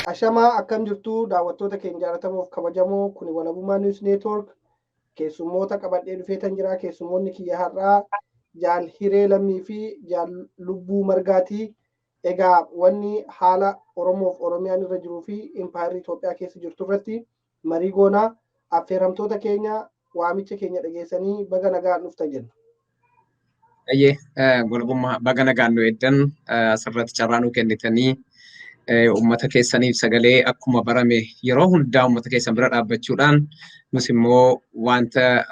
Ashamaa akkam jirtu daawwattoota keenya jaallatamoo fi kabajamoo kuni Walabummaa News Network keessummoota qabadhee dhufeetan jira. Keessummoonni kiyya har'aa Jaal Hiree Lammii fi Jaal Lubbuu Margaati. Egaa wanni haala Oromoof Oromiyaan irra jiruu fi Impaayirri Itoophiyaa keessa jirtu irratti marii goonaa affeeramtoota keenya waamicha keenya dhageessanii baga nagaan dhuftan jenna. Walabummaa baga nagaan nu eeddan asirratti carraa nu kennitanii ummata keessaniif sagalee akkuma barame yeroo hundaa ummata keessan bira dhaabbachuudhaan nus immoo wanta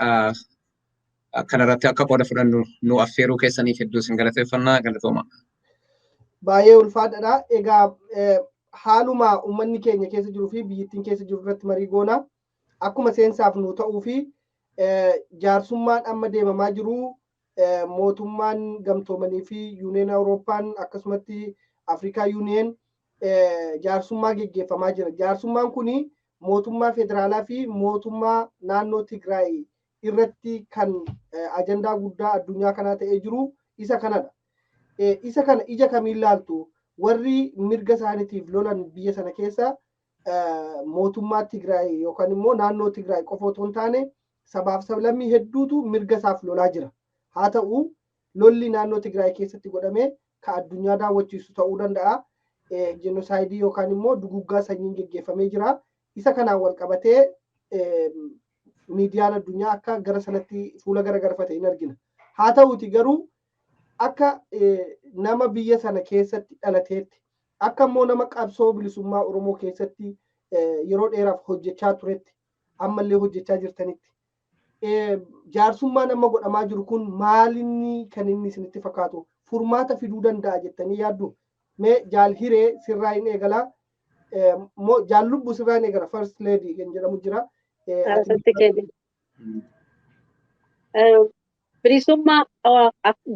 kanarratti akka qooda fudhannu nu affeeruu keessaniif hedduu isin galateeffannaa galatooma. Baay'ee ulfaadhaadha. Egaa haaluma uummanni keenya keessa jiruu fi biyyattiin keessa jiru irratti marii goonaa akkuma seensaaf nu ta'uu fi jaarsummaan amma deemamaa jiru mootummaan gamtoomanii fi yuuniyeen Awurooppaan akkasumatti Afrikaa yuuniyeen jaarsummaa geggeeffamaa jira. Jaarsummaan kuni mootummaa federaalaa fi mootummaa naannoo Tigraay irratti kan ajandaa guddaa addunyaa kanaa ta'ee jiru isa kanadha. Isa kana ija kamiin ilaaltu warri mirga isaaniitiif lolan biyya sana keessa mootummaa Tigraay yookaan immoo naannoo Tigraay qofa otoo hin taane sabaaf sablammii hedduutu mirga isaaf lolaa jira. Haa ta'u lolli naannoo Tigraay keessatti godhamee ka addunyaa daawwachiisu ta'uu danda'a. Jenosaayidii yookaan immoo duguggaa sanyiin geggeeffamee jira. Isa kanaan wal qabatee miidiyaan addunyaa akka gara sanatti fuula garagarfate hin argina. Haa ta'uuti garuu akka nama biyya sana keessatti dhalateetti akka immoo nama qabsoo bilisummaa Oromoo keessatti yeroo dheeraaf hojjechaa turetti ammallee hojjechaa jirtanitti jaarsummaan amma godhamaa jiru kun maalinni kan inni isinitti fakkaatu furmaata fiduu danda'a jettanii yaaddu? Mee Jaal Hiree sirraa hin eegala Jaal Lubbuu sirraa hin eegala first lady kan jedhamu jira. Bilisummaa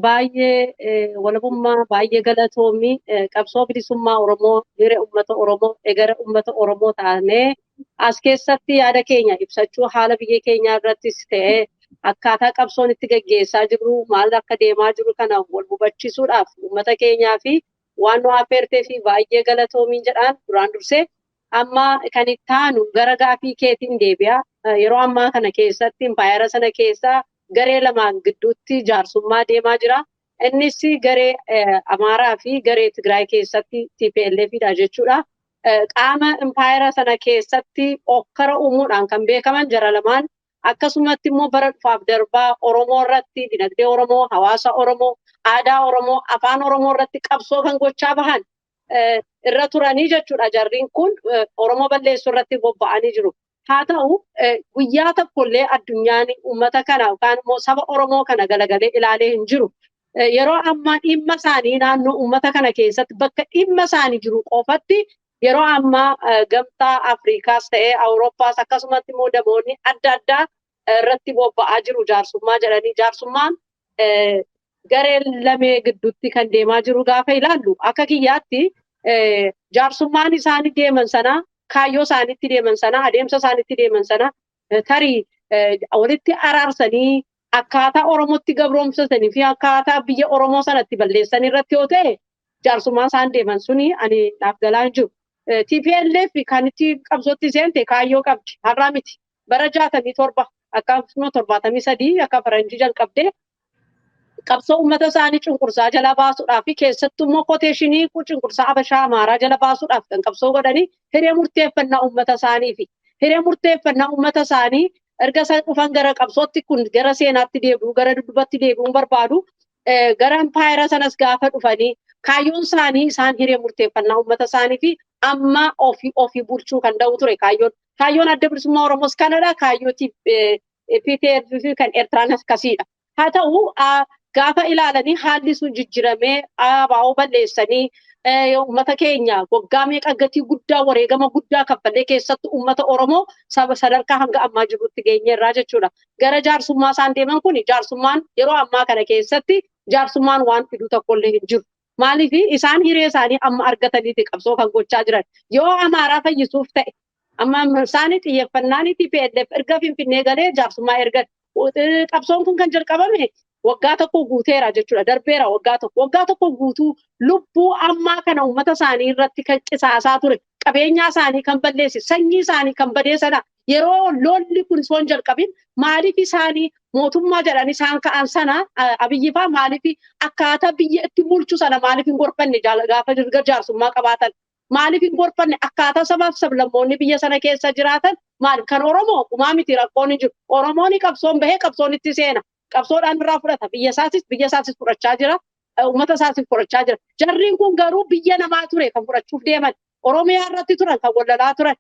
baay'ee walabummaa baay'ee galatoomii qabsoo bilisummaa Oromoo hiree uummata Oromoo egara uummata Oromoo taanee as keessatti yaada keenya ibsachuu haala biyya keenyaa irrattis ta'ee akkaataa qabsoon itti gaggeessaa jiru maal akka deemaa jiru kana wal hubachiisuudhaaf uummata keenyaa fi waan nu affeertee fi baay'ee galatoomiin jedhaan duraan dursee amma kan itti aanu gara gaafii keetiin deebi'a. Yeroo ammaa kana keessatti impaayera sana keessaa garee lamaan gidduutti jaarsummaa deemaa jira. Innis garee Amaaraa fi garee Tigraay keessatti TPLFidha jechuudha. Qaama impaayera sana keessatti okkara uumuudhaan kan beekaman jara lamaan akkasumatti immoo bara dhufaaf darbaa Oromoo irratti dinagdee Oromoo, hawaasa Oromoo, aadaa Oromoo, afaan Oromoo irratti qabsoo kan gochaa bahan irra turanii jechuudha. Jarriin kun Oromoo balleessuu irratti bobba'anii jiru. Haa ta'u guyyaa tokkollee addunyaan uummata kana yookaan immoo saba Oromoo kana galagalee ilaalee hin jiru. Yeroo ammaa dhimma isaanii naannoo uummata kana keessatti bakka dhimma isaanii jiru qofatti yeroo ammaa gamtaa Afrikaas ta'ee Awurooppaas akkasumatti immoo damoonni adda addaa irratti bobba'aa jiru jaarsummaa jedhanii jaarsummaan garee lamee gidduutti kan deemaa jiru gaafa ilaallu akka kiyyaatti jaarsummaan isaanii deeman sana kaayyoo isaaniitti deeman sana adeemsa isaaniitti deeman sana tarii walitti araarsanii akkaataa Oromootti gabroomsatanii fi akkaataa biyya Oromoo sanatti balleessan irratti yoo ta'e jaarsummaa isaan deeman suni ani naaf galaa hin jiru. TPLF kan itti qabsootti seente kaayyoo qabdi har'aa miti bara 67 akkasumas 73 akka faranjii jalqabdee qabsoo uummata isaanii cunqursaa jala baasuudhaaf fi keessattuu immoo koteeshinii cunqursaa Habashaa Amaaraa jala baasuudhaaf kan qabsoo godhanii hiree murteeffannaa uummata isaanii fi hiree murteeffannaa uummata isaanii erga isaan dhufan gara qabsootti kun gara seenaatti deebi'u gara dudduubatti deebi'uun barbaadu gara impaayera sanas gaafa dhufanii kaayyoon isaanii isaan hiree murteeffannaa uummata isaanii fi amma ofii bulchuu kan danda'u ture kaayyoon adda bilisummaa Oromoos kanadha kaayyoo PPLF kan Eertiraan akkasiidha. Haa ta'u gaafa ilaalanii haalli sun jijjiiramee abaa'oo balleessanii uummata keenya waggaa meeqa gatii guddaa wareegama guddaa kaffallee keessatti uummata Oromoo sadarkaa hanga ammaa jirutti geenyeerraa jechuudha. Gara jaarsummaa isaan deeman kun jaarsummaan yeroo ammaa kana keessatti jaarsummaan waan fidu tokkollee hin jiru. Maaliif isaan hiree isaanii amma argataniiti qabsoo kan gochaa jiran. Yoo Amaaraa fayyisuuf ta'e amma isaanii xiyyeeffannaan TPLF erga Finfinnee galee jaarsummaa erga qabsoon kun kan jalqabame waggaa tokko guuteera jechuudha. Darbeera waggaa tokko guutuu lubbuu ammaa kana uummata isaanii irratti kan qisaasaa ture. Qabeenyaa isaanii kan balleesse, sanyii isaanii kan badeessana yeroo lolli kun soon jalqabin maaliif isaanii mootummaa jedhan isaan ka'an sana Abiyyi faa maaliif akkaataa biyya itti bulchu sana maaliif hin gorfanne gaafa dirga jaarsummaa qabaatan maaliif hin gorfanne akkaataa sabaaf sablammoonni biyya sana keessa jiraatan maaliif kan Oromoo kumaa miti rakkoon hin jiru. Oromoon qabsoon bahee qabsoon itti seena. Qabsoodhaan irraa fudhata. Biyya isaatis fudhachaa jira. Uummata isaatis fudhachaa jira. Jarriin kun garuu biyya namaa ture kan fudhachuuf deeman. Oromiyaa irratti turan kan wallalaa turan.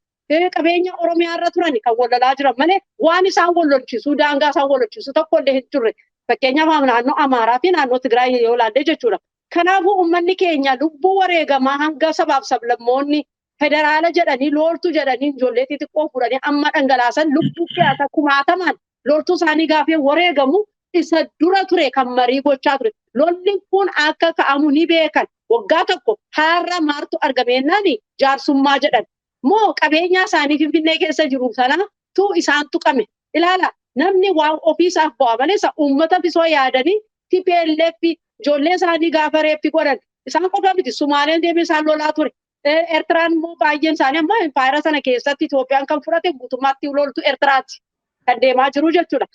Qabeenya Oromiyaa irra turan kan wallalaa jiran malee waan isaan wallolchiisu daangaa isaan wallolchiisu tokko illee hin turre. Fakkeenyaaf naannoo Amaaraa fi naannoo Tigraay yoo ilaalle jechuudha. Kanaafuu uummanni keenya lubbuu wareegamaa hanga sabaaf sablammoonni federaala jedhanii loltuu jedhanii ijoollee xixiqqoo fudhanii amma dhangalaasan lubbuu dhiyaata kumaataman loltuu isaanii gaafee wareegamu isa dura ture kan marii gochaa ture. Lolli kun akka ka'amu ni beekan. Waggaa tokko har'a maartu argameennaani jaarsummaa jedhan. Moo qabeenya isaanii Finfinnee keessa jiru sana tu isaan tuqame. Ilaala namni waan ofiisaaf bu'aa malee uummata bisoo yaadanii TPLF ijoollee isaanii gaafa reeffi godhan. Isaan qofa miti Sumaaleen deemee isaan lolaa ture. Eertiraan immoo baay'een isaanii amma impaayera sana keessatti Itoophiyaan kan fudhate guutummaatti loltu Eertiraatti kan deemaa jiru jechuudha.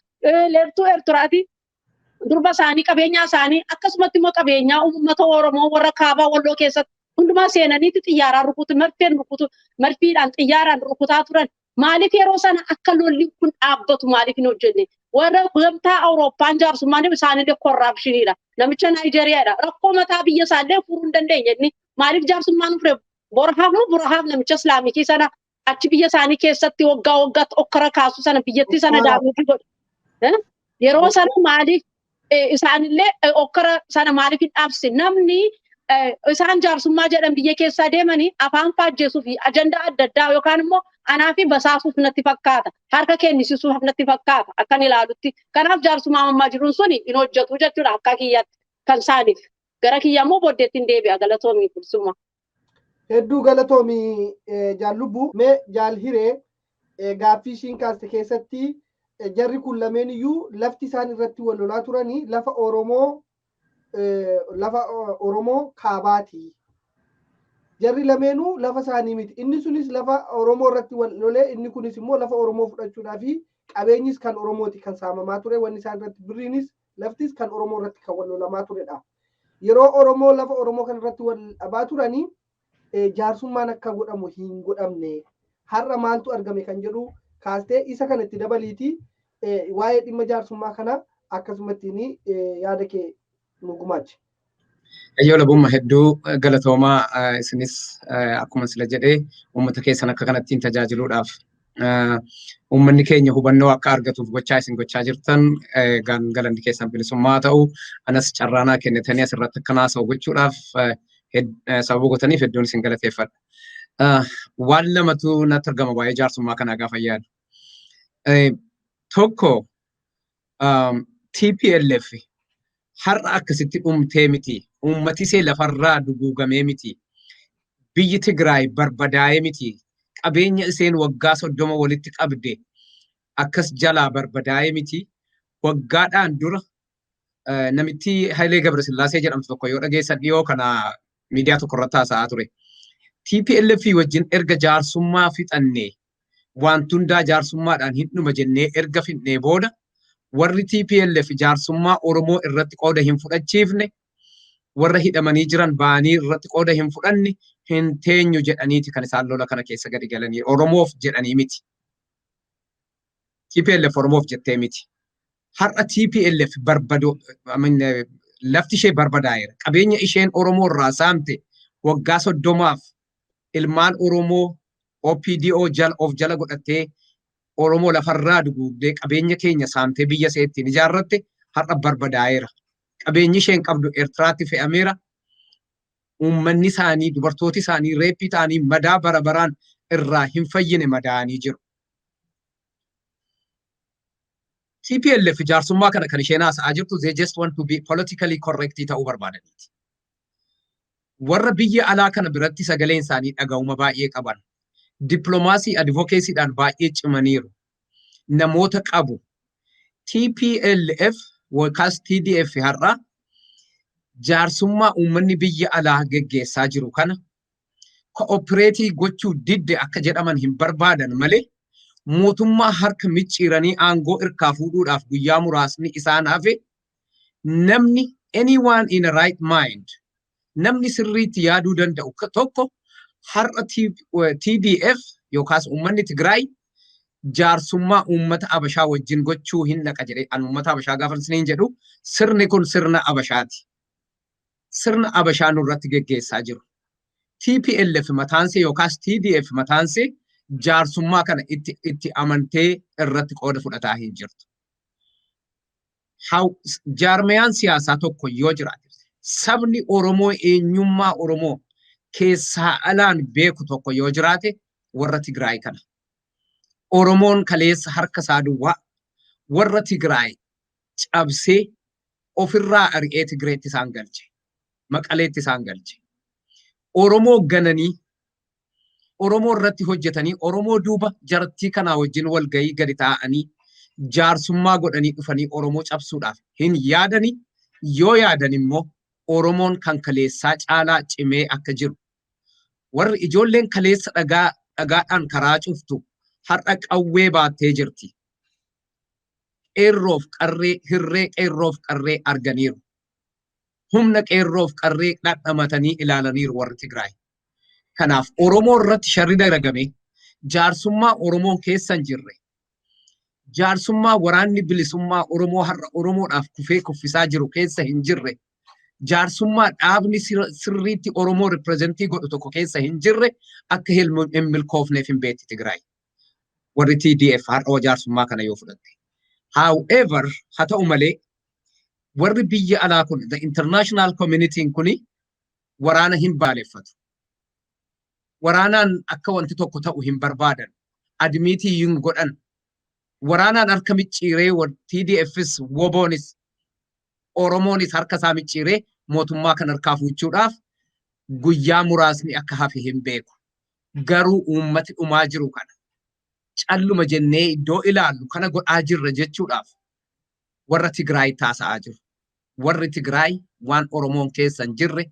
Leertuu Eertiraatti durba isaanii qabeenyaa isaanii akkasumatti immoo qabeenyaa uummata Oromoo warra kaabaa Walloo keessatti hundumaa seenaniiti xiyyaaraan rukutu marfiidhaan xiyyaaraan rukutaa turan. Maaliif yeroo sana akka lolli kun dhaabbatu maaliif hin hojjenne? Warra gamtaa Awurooppaan jaarsummaan isaaniillee korraapshiniidha. Namicha Naayijeriyaadha. Rakkoo mataa biyya isaallee furuu hin dandeenye inni maaliif jaarsummaan fure? Borahaaf namicha Islaamikii sana achi biyya isaanii keessatti waggaa waggaatti okkara kaasu sana biyyattii sana daawwitii godhe. Yeroo sana maaliif isaanillee okkara sana maaliif hin dhaabsine? Namni isaan jaarsummaa jedhan biyya keessaa deemanii afaan faajjeesuu fi ajandaa adda addaa yookaan immoo anaa fi basaasuuf natti fakkaata. Harka kennisiisuuf natti fakkaata akkan ilaalutti. Kanaaf jaarsummaa ammaa jiruun suni hin hojjetu jechuudha akka kiyyaatti kan isaaniif. Gara kiyyaa immoo booddeetti hin deebi'a galatoomii kursummaa. Hedduu galatoomii jaallubbuu mee jaalhiree gaaffii ishiin kaaste keessatti jarri kun lameen iyyuu lafti isaan irratti wal lolaa turanii lafa Oromoo kaabaati. Jarri lameenuu lafa isaanii miti. Inni sunis lafa Oromoo irratti wal lolee inni kunis immoo lafa Oromoo fudhachuudhaa fi qabeenyis kan Oromooti kan saamamaa ture. Wanni isaan irratti birriinis laftis kan Oromoo irratti kan wal lolamaa turedha. Yeroo Oromoo lafa Oromoo kan irratti wal dhabaa turanii jaarsummaan akka godhamu hin godhamne. Har'a maaltu argame kan jedhu kaastee isa kanatti dabaliiti waa'ee dhimma jaarsummaa kana akkasumatti yaada kee nu gumaache. Ayyoo labumma hedduu galatoomaa isinis akkuma sila jedhee uummata keessan akka kanattiin tajaajiluudhaaf uummanni keenya hubannoo akka argatuuf gochaa isin gochaa jirtan galanni keessan bilisummaa ta'u anas carraanaa kennitanii asirratti akkanaa sa'u gochuudhaaf sababa gootaniif hedduun isin galateeffadha. Waan lamatu natti argama waa'ee jaarsummaa kanaa gaafa yaadu. Tokko TPLF har'a akkasitti dhumtee miti. Uummati isee lafarraa duguugamee miti. Biyyi Tigraay barbadaa'ee miti. Qabeenya iseen waggaa 30 walitti qabde akkas jalaa barbadaa'ee miti. Waggaadhaan dura namitti Hayilee Gabrasillaasee jedhamtu tokko yoo dhageessan dhiyoo kana miidiyaa tokko irratti haasa'aa ture. TPLF wajjin erga jaarsummaa fixannee wanti hundaa jaarsummaadhaan hin dhuma jennee erga fixnee booda warri TPLF jaarsummaa Oromoo irratti qooda hin fudhachiifne warra hidhamanii jiran ba'anii irratti qooda hin fudhanne hin teenyu jedhaniiti kan isaan lola kana keessa gadi galanii Oromoof jedhanii miti. TPLF Oromoof jettee miti. Har'a TPLF lafti ishee barbadaa'eera. Qabeenya isheen Oromoo irraa saamte waggaa 30 ilmaan Oromoo OPDO jala godhattee Oromoo lafarraa duguugdee qabeenya keenya saamtee biyya isee ittiin ijaarratte har'a barbadaa'eera. qabeenyi isheen qabdu Eertiraatti fe'ameera. Uummanni isaanii dubartooti isaanii reeppii ta'anii madaa bara baraan irraa hin fayyine madaa'anii jiru. TPLF jaarsummaa kana kan isheen haasa'aa jirtu they just want to be politically correct ta'uu barbaadaniiti. Warra biyya alaa kana biratti sagaleen isaanii dhaga'uma baay'ee qaban. Dippiloomaasii advokeesiidhaan baay'ee cimaniiru. Namoota qabu. TPLF yookaas TDF har'a jaarsummaa uummanni biyya alaa geggeessaa jiru kana kooperatii gochuu didde akka jedhaman hin barbaadan malee mootummaa harka micciiranii aangoo irkaa fuudhuudhaaf guyyaa muraasni isaan hafe namni anyone in a right mind namni sirriitti yaaduu danda'u tokko har'a TDF yookaas uummanni Tigraay jaarsummaa uummata Abashaa wajjin gochuu hin dhaqa jedhee an uummata Abashaa gaafa isiniin jedhu sirni kun sirna Abashaati. Sirna Abashaa nurratti geggeessaa jiru. TPLF mataansee yookaas TDF mataansee jaarsummaa kana itti amantee irratti qooda fudhataa hin jirtu. Jaarmiyaan siyaasaa tokko yoo jiraate sabni Oromoo eenyummaa Oromoo keessaa alaan beeku tokko yoo jiraate warra Tigraay kana. Oromoon kaleessa harka isaa duwwaa warra Tigraay cabsee ofirraa ari'ee Tigreetti isaan galche. Maqaleetti isaan galche. Oromoo gananii Oromoo irratti hojjetanii Oromoo duuba jaartii kanaa wajjin wal gahii gadi taa'anii jaarsummaa godhanii dhufanii Oromoo cabsuudhaaf hin yaadanii yoo yaadan immoo Oromoon kan kaleessaa caalaa cimee akka jiru. Warri ijoolleen kaleessa dhagaadhaan karaa cuftu har'a qawwee baattee jirti. Qeerroof qarree hirree qeerroof qarree arganiiru. Humna qeerroof qarree dhadhamatanii ilaalaniiru warri Tigraay. Kanaaf Oromoo irratti sharri daragame jaarsummaa Oromoon keessa hin jirre. Jaarsummaa waraanni bilisummaa Oromoo har'a Oromoodhaaf kufee kuffisaa jiru keessa hin jirre. Jaarsummaa dhaabni sirriitti Oromoo ripirezentii godhu tokko keessa hin jirre akka hin milkoofneef hin beekti Tigraay. Warri TDF har'a jaarsummaa kana yoo fudhatte. However, haa ta'u malee warri biyya alaa kun the international community kuni waraana hin baaleffatu. Waraanaan akka wanti tokko ta'u hin barbaadan. Admiitii hin godhan. Waraanaan harka micciiree TDFs woboonis Oromoonis harka isaa micciiree mootummaa kan harkaa fuuchuudhaaf guyyaa muraasni akka hafe hin beeku. Garuu uummati dhumaa jiru kana. Calluma jennee iddoo ilaallu kana godhaa jirra jechuudhaaf warra Tigraay taasa'aa jiru. Warri Tigraay waan Oromoon keessa hin jirre,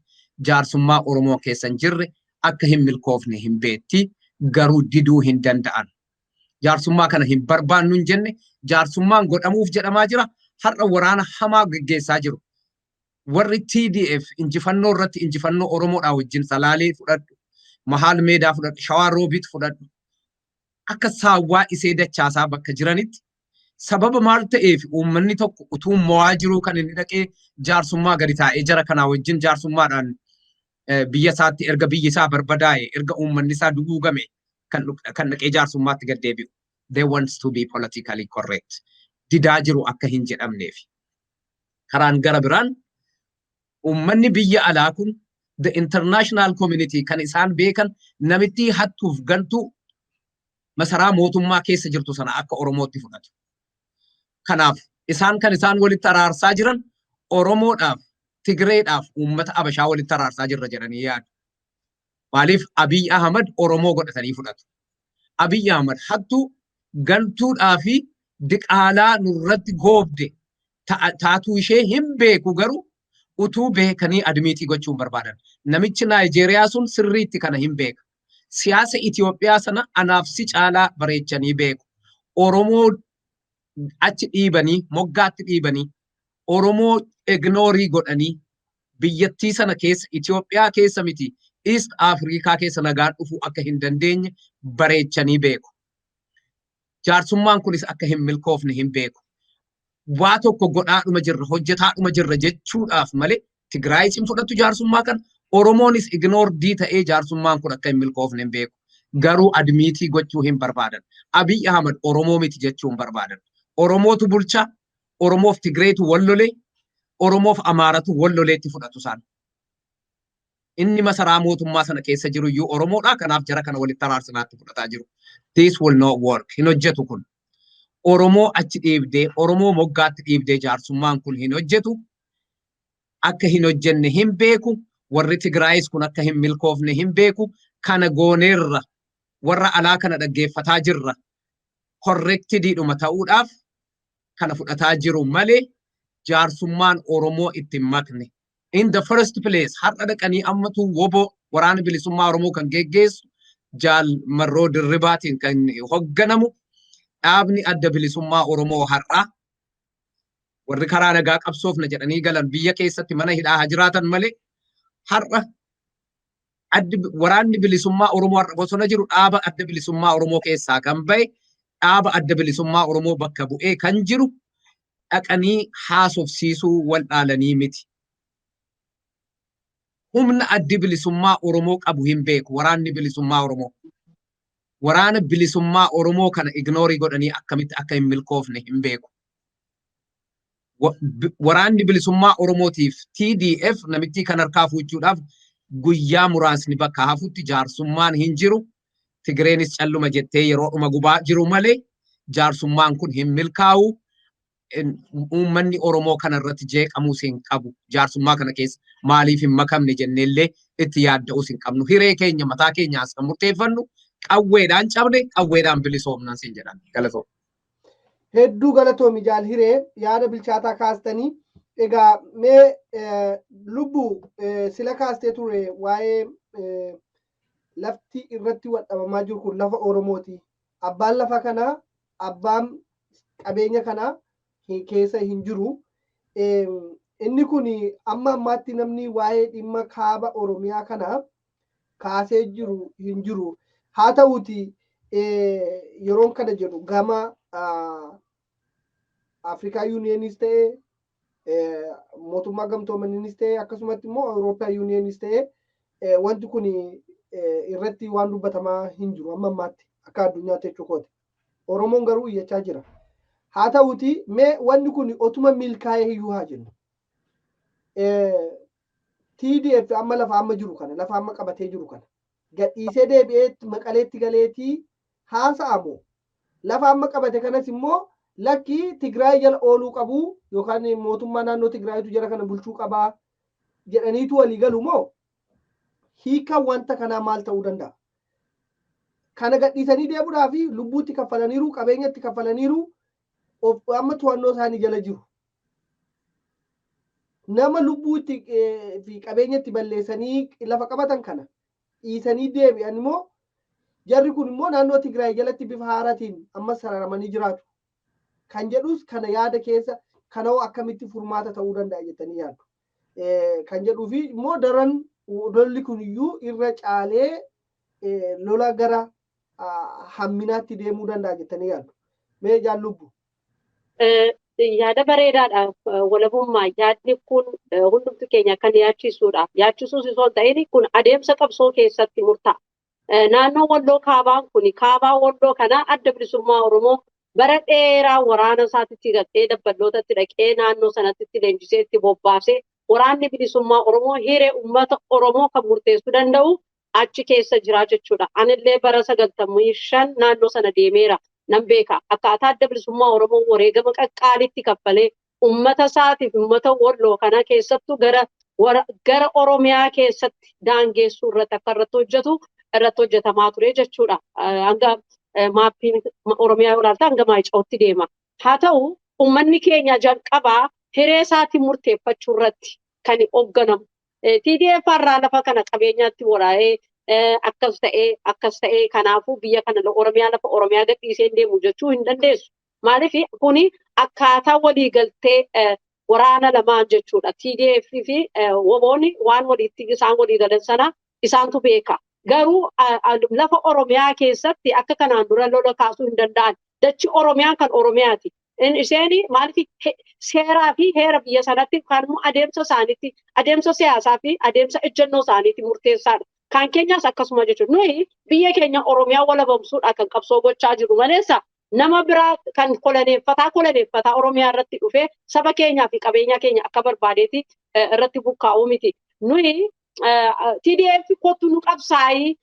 jaarsummaa Oromoon keessa hin jirre akka hin milkoofne hin beetti garuu diduu hin danda'an. Jaarsummaa kana hin barbaannu hin jenne jaarsummaan godhamuuf jedhamaa jira. Har'a waraana hamaa gaggeessaa jiru. Warri TDF injifannoo irratti injifannoo Oromoodhaa wajjin Salaalee fudhadhu, Mahaal Meedaa fudhadhu, Shawaa Roobiit fudhadhu. Akka saawwaa isee dachaasaa bakka jiranitti sababa maal ta'eef uummanni tokko utuu mo'aa jiruu kan inni dhaqee jaarsummaa gadi taa'ee jara kanaa wajjin jaarsummaadhaan biyya isaatti erga biyyi isaa barbadaa'e erga uummanni isaa duguugame kan dhaqee jaarsummaatti gad deebi'u. They want to be politically correct. Didaa jiru akka hin jedhamneef. Karaan gara biraan uummanni biyya alaa kun the international community kan isaan beekan namitti hattuuf gantuu masaraa mootummaa keessa jirtu sana akka Oromootti fudhatu. Kanaaf isaan kan isaan walitti araarsaa jiran Oromoodhaaf, Tigreedhaaf uummata Abashaa walitti araarsaa jirra jedhanii yaadu. Maaliif Abiy Ahmad Oromoo godhatanii fudhatu. Abiy Ahmad hattuu gantuudhaa fi diqaalaa nurratti goobde taatuu ishee hin beeku garuu utuu beekanii admiitii gochuun barbaadan. Namichi Naayijeeriyaa sun sirriitti kana hin beeka. Siyaasa Itoophiyaa sana anaaf si caalaa bareechanii beeku. Oromoo achi dhiibanii, moggaatti dhiibanii, Oromoo ignoorii godhanii biyyattii sana keessa Itoophiyaa keessa miti East Afrikaa keessa nagaan dhufuu akka hin dandeenye bareechanii beeku. Jaarsummaan kunis akka hin milkoofne hin beeku. Waa tokko godhaadhuma jirra, hojjetaadhuma jirra jechuudhaaf malee Tigraayis hin fudhatu jaarsummaa kana. Oromoonis ignoordii ta'ee jaarsummaan kun akka hin milkoofne hin beeku. Garuu admiitii gochuu hin barbaadan. Abiy Ahmad Oromoo miti jechuu hin barbaadan. Oromootu bulchaa, Oromoof Tigreetu wallolee, Oromoof Amaaratu wal loleetti fudhatu isaan. Inni masaraa mootummaa sana keessa jiru iyyuu Oromoodha. Kanaaf jara kana walitti araarsinaatti fudhataa jiru. This will not work. Hin hojjetu kun. Oromoo achi dhiibdee, Oromoo moggaatti dhiibdee jaarsummaan kun hin hojjetu. Akka hin hojjenne hin beeku. Warri Tigraayis kun akka hin milkoofne hin beeku. Kana gooneerra warra alaa kana dhaggeeffataa jirra. Correctedidhuma ta'uudhaaf kana fudhataa jiru malee jaarsummaan Oromoo itti makne. In the first place, har'a dhaqanii ammatu wobo waraana bilisummaa Oromoo kan geggeessu Jaal Marroo Dirribaatiin kan hogganamu dhaabni adda bilisummaa Oromoo har'a warri karaa nagaa qabsoofna jedhanii galan biyya keessatti mana hidhaa haa jiraatan malee har'a waraanni bilisummaa Oromoo har'a bosona jiru dhaaba adda bilisummaa Oromoo keessaa kan bahe dhaaba adda bilisummaa Oromoo bakka bu'ee kan jiru dhaqanii haasofsiisuu wal dhaalanii miti. Humna addi bilisummaa Oromoo qabu hin beeku waraanni bilisummaa Oromoo. Waraana bilisummaa Oromoo kana ignoorii godhanii akkamitti akka hin milkoofne hin beeku. Waraanni bilisummaa Oromootiif TDF namitti kan harkaa fuuchuudhaaf guyyaa muraasni bakka hafutti jaarsummaan hin jiru. Tigreenis calluma jettee yeroo dhuma gubaa jiru malee jaarsummaan kun hin milkaa'u. Uummanni Oromoo kana irratti jeeqamuus hin qabu. Jaarsummaa kana keessa maaliif hin makamne jenneellee itti yaadda'uus hin qabnu. Hiree keenya mataa keenya as kan murteeffannu qawweedhaan cabne qawweedhaan bilisoomnan siin jedhan. Galatoo. Hedduu galatoomi Jaal Hiree yaada bilchaataa kaastanii. Egaa mee lubbuu sila kaastee ture waa'ee lafti irratti wadhabamaa jiru kun lafa Oromooti. Abbaan lafa kanaa abbaan qabeenya kanaa keessa hin jiru. Inni kun amma ammaatti namni waa'ee dhimma kaaba Oromiyaa kana kaasee jiru hin jiru. Haa ta'uuti yeroon kana jedhu gama Afrikaa Yuuniyeenis ta'e mootummaa gamtoomaniinis ta'e akkasumatti immoo Awurooppaa Yuuniyeenis ta'e wanti kun irratti waan dubbatamaa hin jiru amma ammaatti akka addunyaatti jechuudha. Oromoon garuu iyyachaa jira. Haa ta'uuti mee wanni kun otuma milkaa'ee iyyuu haa jennu. TDF amma lafa amma jiru kana lafa amma qabatee jiru kana gadhiisee deebi'ee Maqaleetti galeetii haasa'amu. Lafa amma qabate kanas immoo lakki Tigraay jala ooluu qabu yookaan mootummaa naannoo Tigraayitu jala kana bulchuu qabaa jedhaniitu walii galu moo hiika wanta kanaa maal ta'uu danda'a? Kana gadhiisanii deemuudhaaf lubbuutti kaffalaniiru qabeenyatti kaffalaniiru amma to'annoo isaanii jala jiru. Nama lubbuutti fi qabeenyatti balleessanii lafa qabatan kana dhiisanii deebi'an immoo jarri kun immoo naannoo Tigraay jalatti bifa haaraatiin amma sararamanii jiraatu. Kan jedhus kana yaada keessa kanoo akkamitti furmaata ta'uu danda'a jettanii yaaddu. Kan jedhuu fi immoo daran lolli kun iyyuu irra caalee lola gara hamminaatti deemuu danda'a jettanii yaaddu. Mee Jaal Lubbuu? Yaada bareedaadhaaf walabummaa yaadni kun hundumti keenya kan yaachisuudhaaf yaachisuus osoo hin ta'in kun adeemsa qabsoo keessatti murtaa'a. Naannoo Walloo kaabaan kun kaabaa Walloo kana adda bilisummaa Oromoo bara dheeraa waraana isaatitti hidhatee dabballootatti dhaqee naannoo sanatti leenjisee itti bobbaasee waraanni bilisummaa Oromoo hiree uummata Oromoo kan murteessuu danda'u achi keessa jira jechuudha. Anillee bara 95 naannoo sana deemeera. Nan beeka akkaataa adda bilisummaa Oromoo wareegama qaqqaalitti kaffalee uummata isaatiif uummata Walloo kana keessattuu gara Oromiyaa keessatti daangeessuu irratti akka irratti hojjetamaa ture jechuudha. Hanga maappiin Oromiyaa yoo ilaalta hanga Maayica'utti deema. Haa ta'u uummanni keenya jalqabaa hiree isaatiin murteeffachuu irratti kan hoogganamu. TDF irraa lafa kana qabeenyaatti waraa'ee akkas ta'ee kanaafuu biyya kana Oromiyaa lafa Oromiyaa gadhiisee deemu jechuu hin dandeessu. Maaliif kuni akkaataa waliigaltee waraana lamaan jechuudha. TDF fi WBO'n waan walitti isaan waliigalan sana isaantu beeka. Garuu lafa Oromiyaa keessatti akka kanaan dura lola kaasuu hin danda'an. Dachi Oromiyaan kan Oromiyaati. Isheen maaliif seeraa fi heera biyya sanatti kan adeemsa isaaniitti adeemsa siyaasaa fi adeemsa ejjennoo isaaniitti murteessaadha. Kan keenyas akkasuma jechuudha. Nuyi biyya keenya Oromiyaa walabamsuudha kan qabsoo gochaa jiru maleessa nama biraa kan koloneeffataa Oromiyaa irratti dhufee saba keenyaa fi qabeenya keenya akka barbaadeeti irratti bukkaa'uu miti. Nuyi TDF kottu nu qabsaa'ii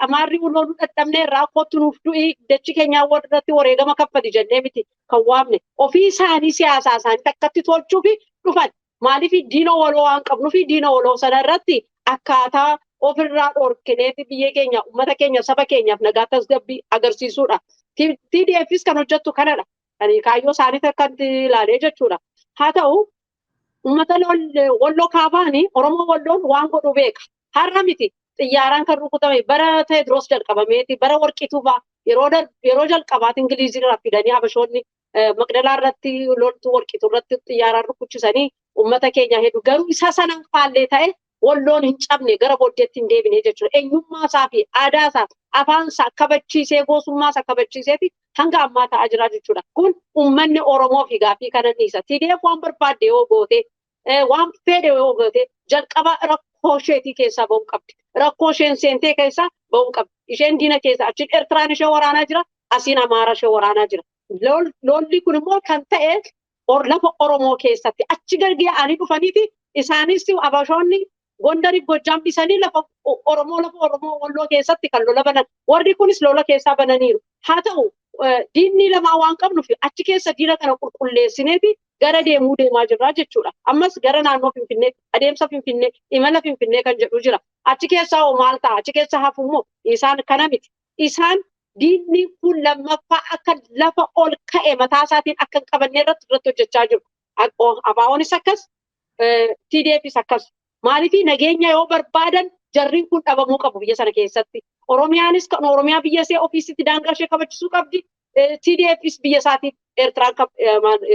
amaarri uloo nu dadhabnee irraa kottu nuuf du'i dachi keenyaa irratti wareegama kaffali jennee miti kan waamne. Ofii isaanii siyaasaa isaanii akkatti tolchuu fi dhufan. Maaliif diina waloo waan qabnuu fi diina waloo sana irratti akkaataa ofirraa dhorkineeti biyya keenya, uummata keenya, saba keenyaaf nagaa tasgabbii agarsiisuudha. TDFis kan hojjettu kanadha. Kaayyoo isaanii akkatti ilaalee jechuudha. Haa ta'u uummata walloo kaabaanii Oromoo walloon waan godhu beeka. Har'a miti xiyyaaraan kan rukutame bara Teediroos jalqabameeti bara Warqituu fa'a yeroo jalqabaati Ingiliizii irraa fidanii Habashoonni Maqdalaa irratti loltuu Warqituu irratti xiyyaaraan rukuchisanii uummata keenya hedduu garuu isa sanaan faallee ta'e walloon hin cabne gara booddeetti hin deebine jechuudha. Eenyummaa isaa fi aadaa isaa afaan isaa kabachiisee goosummaa isaa kabachiiseeti hanga ammaa ta'aa jira jechuudha. Kun uummanni Oromoo fi gaaffii kana dhiisa. TDF waan barbaadde yoo goote waan fedhe yoo goote jalqaba rakkoo isheetii keessaa ba'uu qabdi. Rakkoo isheen seentee keessaa ba'uu qabdi. Isheen diina keessa achiin Eertiraan ishee waraanaa jira, asiin Amaara ishee waraanaa jira. Lolli kun immoo kan ta'e lafa Oromoo keessatti achi gargaa'anii dhufaniiti isaanis Habashoonni Gondariif Gojjaam dhisanii lafa Oromoo Walloo keessatti kan lola banan. Warri kunis lola keessaa bananiiru. Haa ta'u diinni lamaa waan qabnuuf achi keessa diina kana qulqulleessineeti gara deemaa jirra jechuudha. Ammas gara naannoo Finfinnee, adeemsa Finfinnee, imala Finfinnee kan jedhu jira. Achi keessaa hoo maal ta'a? Achi keessa hafu immoo isaan kana miti. Isaan diinni kun lammaffaa akka lafa ol ka'e mataa isaatiin akka hin qabanne irratti hojjechaa jiru. Abaawonis akkas, TDFis akkas. Maaliifii nageenya yoo barbaadan jarriin kun dhabamuu qabu biyya sana keessatti. Oromiyaanis kan Oromiyaa biyya ishee ofiisitti daangaa ishee kabachisuu qabdi. TDFis biyya isaatiif Eertiraan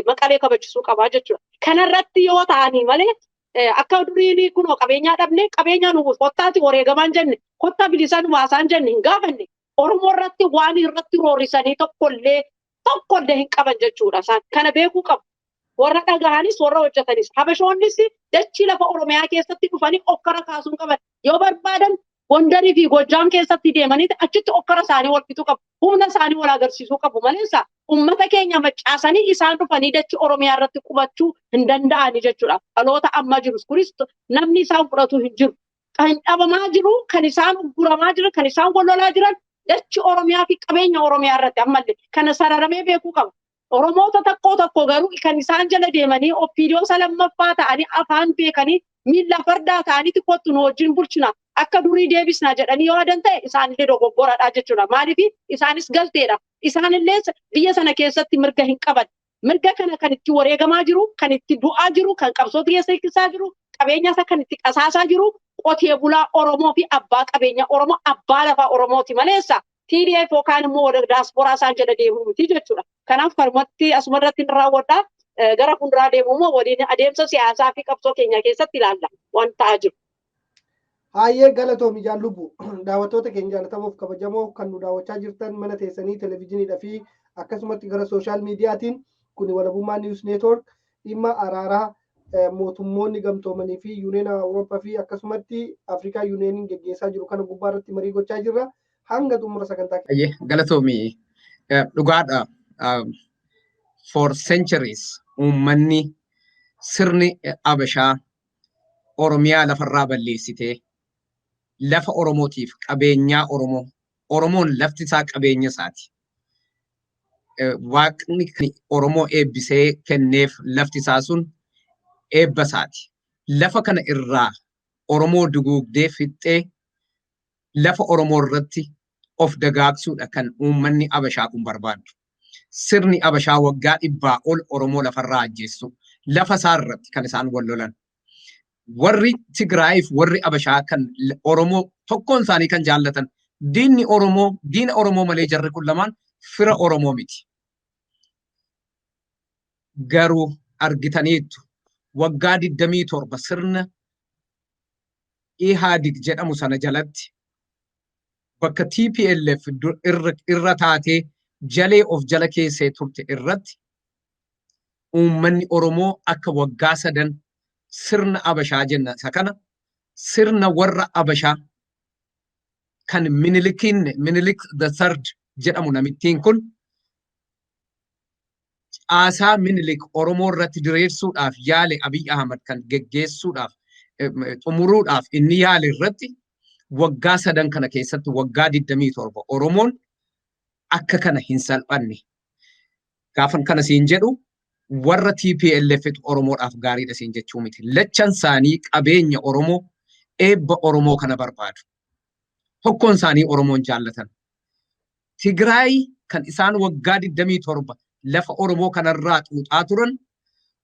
Maqalee kabachisuu qabaa jechuudha. Kanarratti yoo ta'anii malee akka duriin kunoo qabeenyaa dhabne qabeenyaa nuuf kottaati wareegamaan jenne kottaa bilisaan waasaan jenne hin gaafanne. Oromoo irratti waan irratti roorisanii tokkollee hin qaban jechuudha. Isaan kana beekuu qabu. Warra dhagahanis warra hojjetanis Habashoonnis dachii lafa Oromiyaa keessatti dhufanii okkara kaasuun qaban yoo barbaadan Gondarii fi Gojjaam keessatti deemanii achitti okkara isaanii wal fixuu qabu. Humna isaanii wal agarsiisuu qabu maleessa uummata keenya maccaasanii isaan dhufanii dachii Oromiyaa irratti qubachuu hin danda'ani jechuudha. Dhaloota amma jirus kunis namni isaan fudhatu hin jiru. Kan dhabamaa jiru, kan isaan guramaa jiran, kan isaan wallolaa jiran dachii Oromiyaa fi qabeenya Oromiyaa irratti ammallee kana sararamee beekuu qaba. Oromoota tokko garuu kan isaan jala deemanii opiidiyoo lammaffaa ta'anii afaan beekanii miila fardaa ta'anii kottu nu wajjin bulchina akka durii deebisna jedhanii yoo adan ta'e isaanillee dogoggoradha jechuudha. Maaliif isaanis galteedha. Isaanillee biyya sana keessatti mirga hin qaban. Mirga kana kan itti wareegamaa jiru, kan itti du'aa jiru, kan qabsoota keessa jiru, qabeenya isaa kan itti qasaasaa jiru qotee bulaa Oromoo fi abbaa qabeenya Oromoo abbaa lafaa Oromooti maleessa. TDF yookaan immoo daasporaa isaan jala deemuu miti jechuudha. Kanaaf karumatti asuma irratti raawwadhaa gara fuulduraa deemuu immoo waliin adeemsa siyaasaa fi qabsoo keenya keessatti ilaalla waan ta'aa jiru. Hayyee galatoomi jaallubu daawwattoota keenya jaalatamuuf kabajamoo kan nu daawwachaa jirtan mana teessanii televezyiiniidhaa fi akkasumatti gara sooshaal miidiyaatiin kun walabummaa niwus neetwoork dhimma araaraa mootummoonni gamtoomanii fi yuuneen Awurooppaa fi akkasumatti Afrikaa yuuneeniin geggeessaa jiru kana gubbaa irratti marii gochaa jirra. Hanga xumura sagantaa galatoomii dhugaadha. For centuries uummanni sirni Habashaa Oromiyaa lafarraa balleessitee lafa Oromootiif qabeenyaa Oromoon lafti isaa qabeenya isaati. Waaqni Oromoo eebbisee kenneef lafti isaa sun eebba isaati. Lafa kana irraa Oromoo duguugdee fixxee lafa Oromoo irratti of dagaagsuudha kan uummanni Habashaa kun barbaadu. Sirni Habashaa waggaa 100 ol Oromoo lafarraa ajjeessu. Lafa isaa irratti kan isaan wal lolan. Warri Tigraayiif warri Habashaa kan Oromoo tokkoon isaanii kan jaallatan diina Oromoo malee jarri kun lamaan fira Oromoo miti. Garuu argitaniitu waggaa 27 sirna Ihaadig jedhamu sana jalatti bakka TPLF irra taatee jalee of jala keessee turte irratti uummanni Oromoo akka waggaa 3 sirna Habashaa jenna isa kana sirna warra Habashaa kan Minilik the third jedhamu namittiin kun caasaa Minilik Oromoo irratti diriirsuudhaaf yaale Abiy Ahmad kan geggeessuudhaaf xumuruudhaaf inni yaale irratti waggaa 3 kana keessatti waggaa 27 Oromoon akka kana hin salphanne. Gaafan kana siin jedhu warra TPLF Oromoodhaaf gaariidha siin jechuu miti. Lachan isaanii qabeenya Oromoo eebba Oromoo kana barbaadu. Tokkoon isaanii Oromoon jaallatan. Tigraay kan isaan waggaa 27 lafa Oromoo kanarraa xuuxaa turan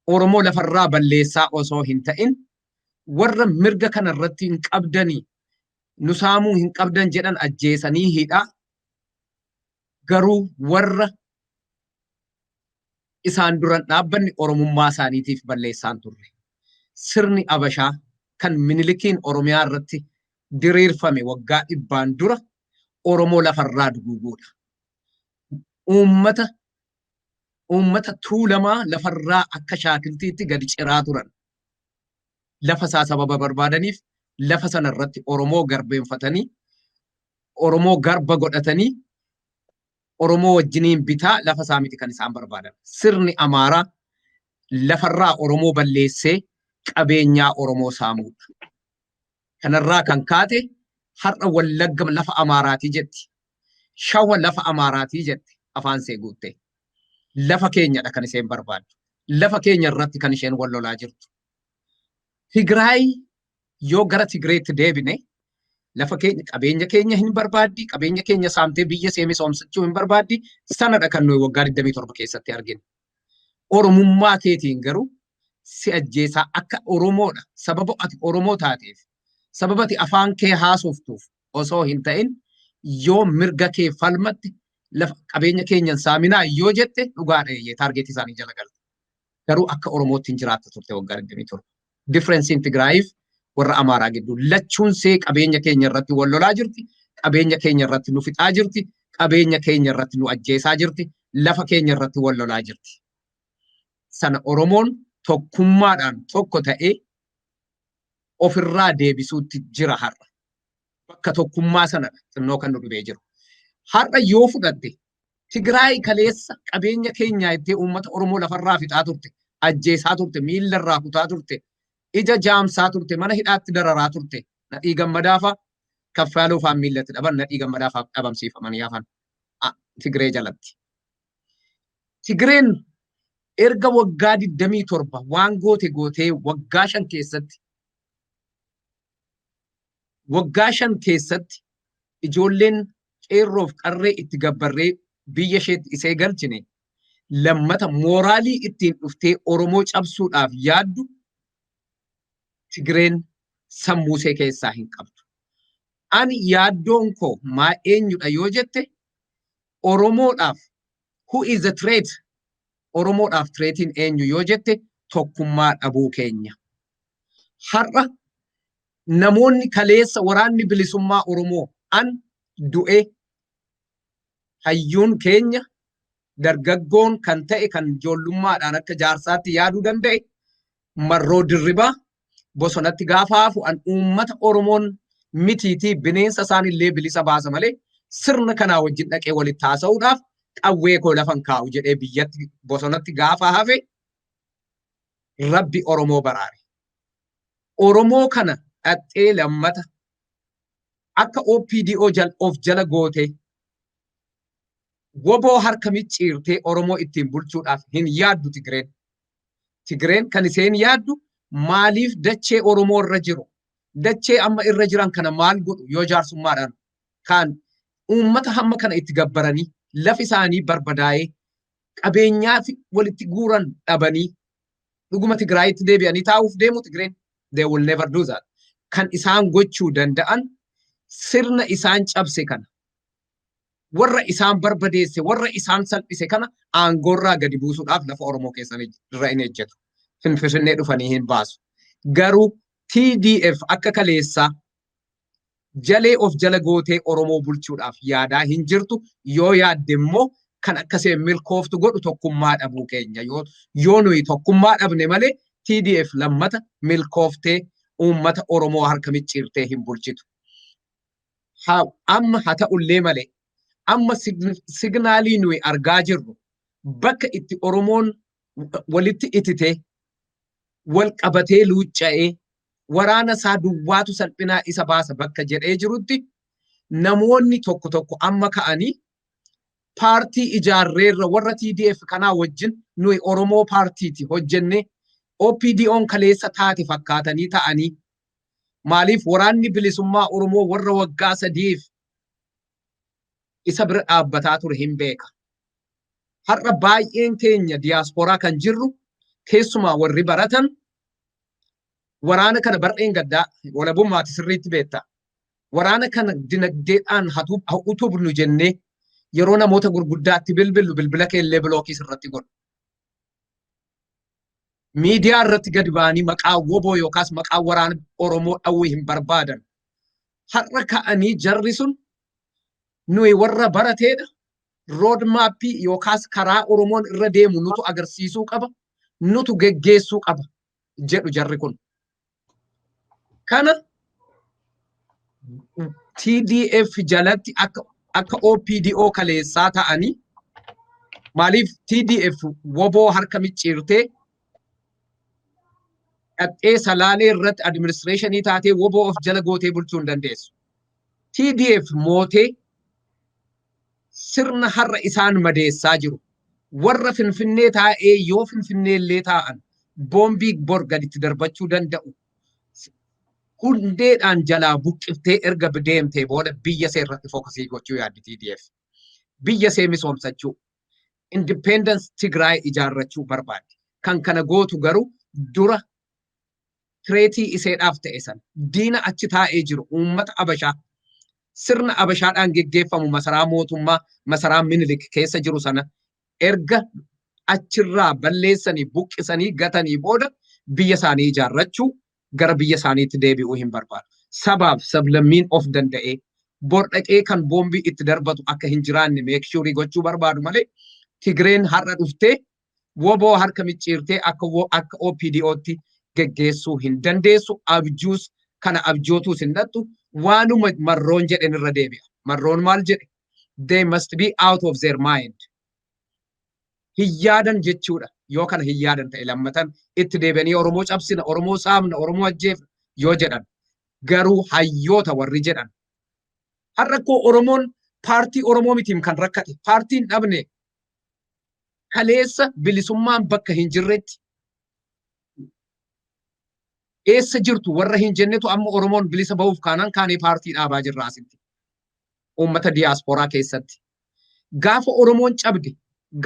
Oromoo lafarraa balleessaa osoo hin ta'in warra mirga kanarratti hin qabdanii nu saamuu hin qabdan jedhan ajjeesanii hidhaa garuu warra isaan duran dhaabbanni Oromummaa isaaniitiif balleessaan turre. Sirni Abashaa kan Minilikiin Oromiyaa irratti diriirfame waggaa 100 dura Oromoo lafarraa duguuguudha. Uummata tuulamaa lafarraa akka shaakiltiitti gadi ciraa turan. Lafa isaa sababa barbaadaniif lafa sana irratti Oromoo garbeenfatanii Oromoo garba godhatanii Oromoo wajjiniin bitaa lafa isaa miti kan isaan barbaadan. Sirni Amaaraa lafarraa Oromoo balleessee qabeenyaa Oromoo saamuudha. Kanarraa kan kaate har'a Wallagga lafa Amaaraatii jetti. Shawwa lafa Amaaraatii jetti afaan see guutte. Lafa keenyadha kan isheen barbaaddu. Lafa keenya irratti kan isheen wal lolaa jirtu. Tigraay yoo gara Tigreetti deebine lafa keenya qabeenya keenya hin barbaaddi, qabeenya keenya saamtee biyya see misoomsachuu hin barbaaddi, sanadha kan nuyi waggaa 27 keessatti arginu. Oromummaa keetiin garuu si ajjeesaa akka Oromoodha. Sababa ati Oromoo taateef, sababa ati afaan kee haasoftuuf osoo hin ta'in yoo mirga kee falmatti lafa qabeenya keenyan saaminaa yoo jette dhugaadha eeyyee taargeetii isaanii jala galte. Garuu akka Oromootti hin jiraatta turte waggaa 27. Differensiin Tigraayiif warra Amaaraa gidduu lachuun see qabeenya keenya irratti wal lolaa jirti, qabeenya keenya irratti nu fixaa jirti, qabeenya keenya irratti nu ajjeesaa jirti, lafa keenya irratti wal lolaa jirti. Sana Oromoon tokkummaadhaan tokko ta'ee ofirraa deebisuutti jira har'a. Bakka tokkummaa sanadha xinnoo kan nu dhibee jiru. Har'a yoo fudhatte Tigraay kaleessa qabeenya keenyaa itti uummata Oromoo lafarraa fixaa turte, ajjeesaa turte, miillarraa kutaa turte, ija jaamsaa turte, mana hidhaatti dararaa turte, Nadhii Gammadaafaa kaffaaluufaan miillatti dhaban Nadhii Gammadaafaa dhabamsiifamanii hafan Tigree jalatti. Tigreen erga waggaa 27 waan gootee waggaa 5 keessatti ijoolleen qeerroof qarree itti gabbarree biyya isheetti isee galchine lammata mooraalii ittiin dhuftee Oromoo cabsuudhaaf yaaddu Tigreen sammuu ishee keessaa hin qabdu. Ani yaaddoon koo maa eenyudha yoo jette Oromoodhaaf who is the threat? Oromoodhaaf threatiin eenyu yoo jette tokkummaa dhabuu keenya. Har'a namoonni kaleessa waraanni bilisummaa Oromoo an du'e hayyuun keenya dargaggoon kan ta'e kan ijoollummaadhaan akka jaarsaatti yaaduu danda'e Marroo Dirribaa bosonatti gaafa hafu an uummata Oromoon mitiitii bineensa isaanillee bilisa baasa malee sirna kanaa wajjin dhaqee walitti haasa'uudhaaf qawwee koo lafan kaa'u jedhee biyyatti bosonatti gaafa hafe Rabbi Oromoo baraare. Oromoo kana dhaxxee lammata akka OPDO of jala gootee woboo harka micciirtee Oromoo ittiin bulchuudhaaf hin yaaddu Tigreen. Tigreen kan isheen yaaddu maaliif dachee Oromoo irra jiru dachee amma irra jiran kana maal godhu yoo jaarsummaadhaan kan uummata hamma kana itti gabbaranii lafi isaanii barbadaa'ee qabeenyaa fi walitti guuran dhabanii dhuguma Tigraayitti deebi'anii taa'uuf deemu Tigreen. They will never do that. Kan isaan gochuu danda'an sirna isaan cabse kana warra isaan barbadeesse warra isaan salphise kana aangoorraa gadi buusuudhaaf lafa Oromoo keessan irra hin ejjetu. Finfinnee dhufanii hin baasu. Garuu TDF akka kaleessaa jalee of jala gootee Oromoo bulchuudhaaf yaadaa hin jirtu yoo yaadde immoo kan akkaseen milkooftu godhu tokkummaa dhabuu keenya yoo nuyi tokkummaa dhabne malee TDF lammata milkooftee uummata Oromoo harka micciirtee hin bulchitu. Amma haa ta'ullee malee amma signaalii nuyi argaa jirru bakka itti Oromoon walitti itite wal qabatee luucca'ee waraana isaa duwwaatu salphinaa isa baasa bakka jedhee jirutti namoonni tokko tokko amma ka'anii paartii ijaarreerra warra TDF kanaa wajjin nuyi Oromoo paartiiti hojjenne OPDO'n kaleessa taate fakkaatanii ta'anii maaliif waraanni bilisummaa Oromoo warra waggaa 3 isa bira dhaabbataa ture hin beeka. Har'a baay'een keenya diiyaasporaa kan jirru keessumaa warri baratan waraana kana bar'een gaddaa walabummaati sirriitti beektaa. Waraana kana dinagdeedhaan utubnu jennee yeroo namoota gurguddaatti bilbila keellee bilookii sirratti godhu. Miidiyaa irratti gadi ba'anii maqaa woboo yookaas maqaa waraana Oromoo dhawwii hin barbaadan. Har'a ka'anii jarri sun nuyi warra barateedha. Road maappii yookaas karaa Oromoon irra deemu nutu agarsiisuu qaba. Nutu geggeessuu qaba jedhu jarri kun. Kana TDF jalatti akka OPDO kaleessaa ta'anii maaliif TDF woboo harka micciirtee dhaqqee salaalee irratti administreeshinii taatee woboo of jala gootee bulchuu hin dandeessu. TDF mootee sirna har'a isaan madeessaa jiru. Warra Finfinnee taa'ee yoo Finfinnee illee taa'an boombii bor gaditti darbachuu danda'u. Hundeedhaan jalaa buqqiftee erga deemtee booda biyya see irratti fookasii gochuu yaaddi TDF. Biyya see misoomsachuu. Independence Tigraay ijaarrachuu barbaaddi. Kan kana gootu garuu dura kireetii iseedhaaf ta'e san diina achi taa'ee jiru uummata Abashaa sirna Abashaadhaan geggeeffamu masaraa mootummaa masaraa Minilik keessa jiru sana erga achirraa balleessanii buqqisanii gatanii booda biyya isaanii ijaarrachuu gara biyya isaaniitti deebi'uu hin barbaadu. Sabaaf sablammiin of danda'ee bordhaqee kan boombii itti darbatu akka hin jiraanne meekshuurii gochuu barbaadu malee Tigreen har'a dhuftee woboo harka micciirtee akka OPDO'tti geggeessuu hin dandeessu. Abjuus kana abjootuus hin dhattu waanuma marroon jedhen irra deebi'a. Marroon maal jedhe? They must be out of their mind. Hiyyaadan jechuudha. Yoo kana hiyyaadan ta'e lammatan itti deebi'anii Oromoo cabsina, Oromoo saamna, Oromoo ajjeefna yoo jedhan garuu hayyoota warri jedhan. Har'a koo Oromoon paartii Oromoo mitiin kan rakkate. Paartiin dhabne kaleessa bilisummaan bakka hin jirretti eessa jirtu warra hin jennetu amma Oromoon bilisa ba'uuf kaanaan kaanee paartii dhaabaa jirra asitti. Uummata diiyaasporaa keessatti. Gaafa Oromoon cabde,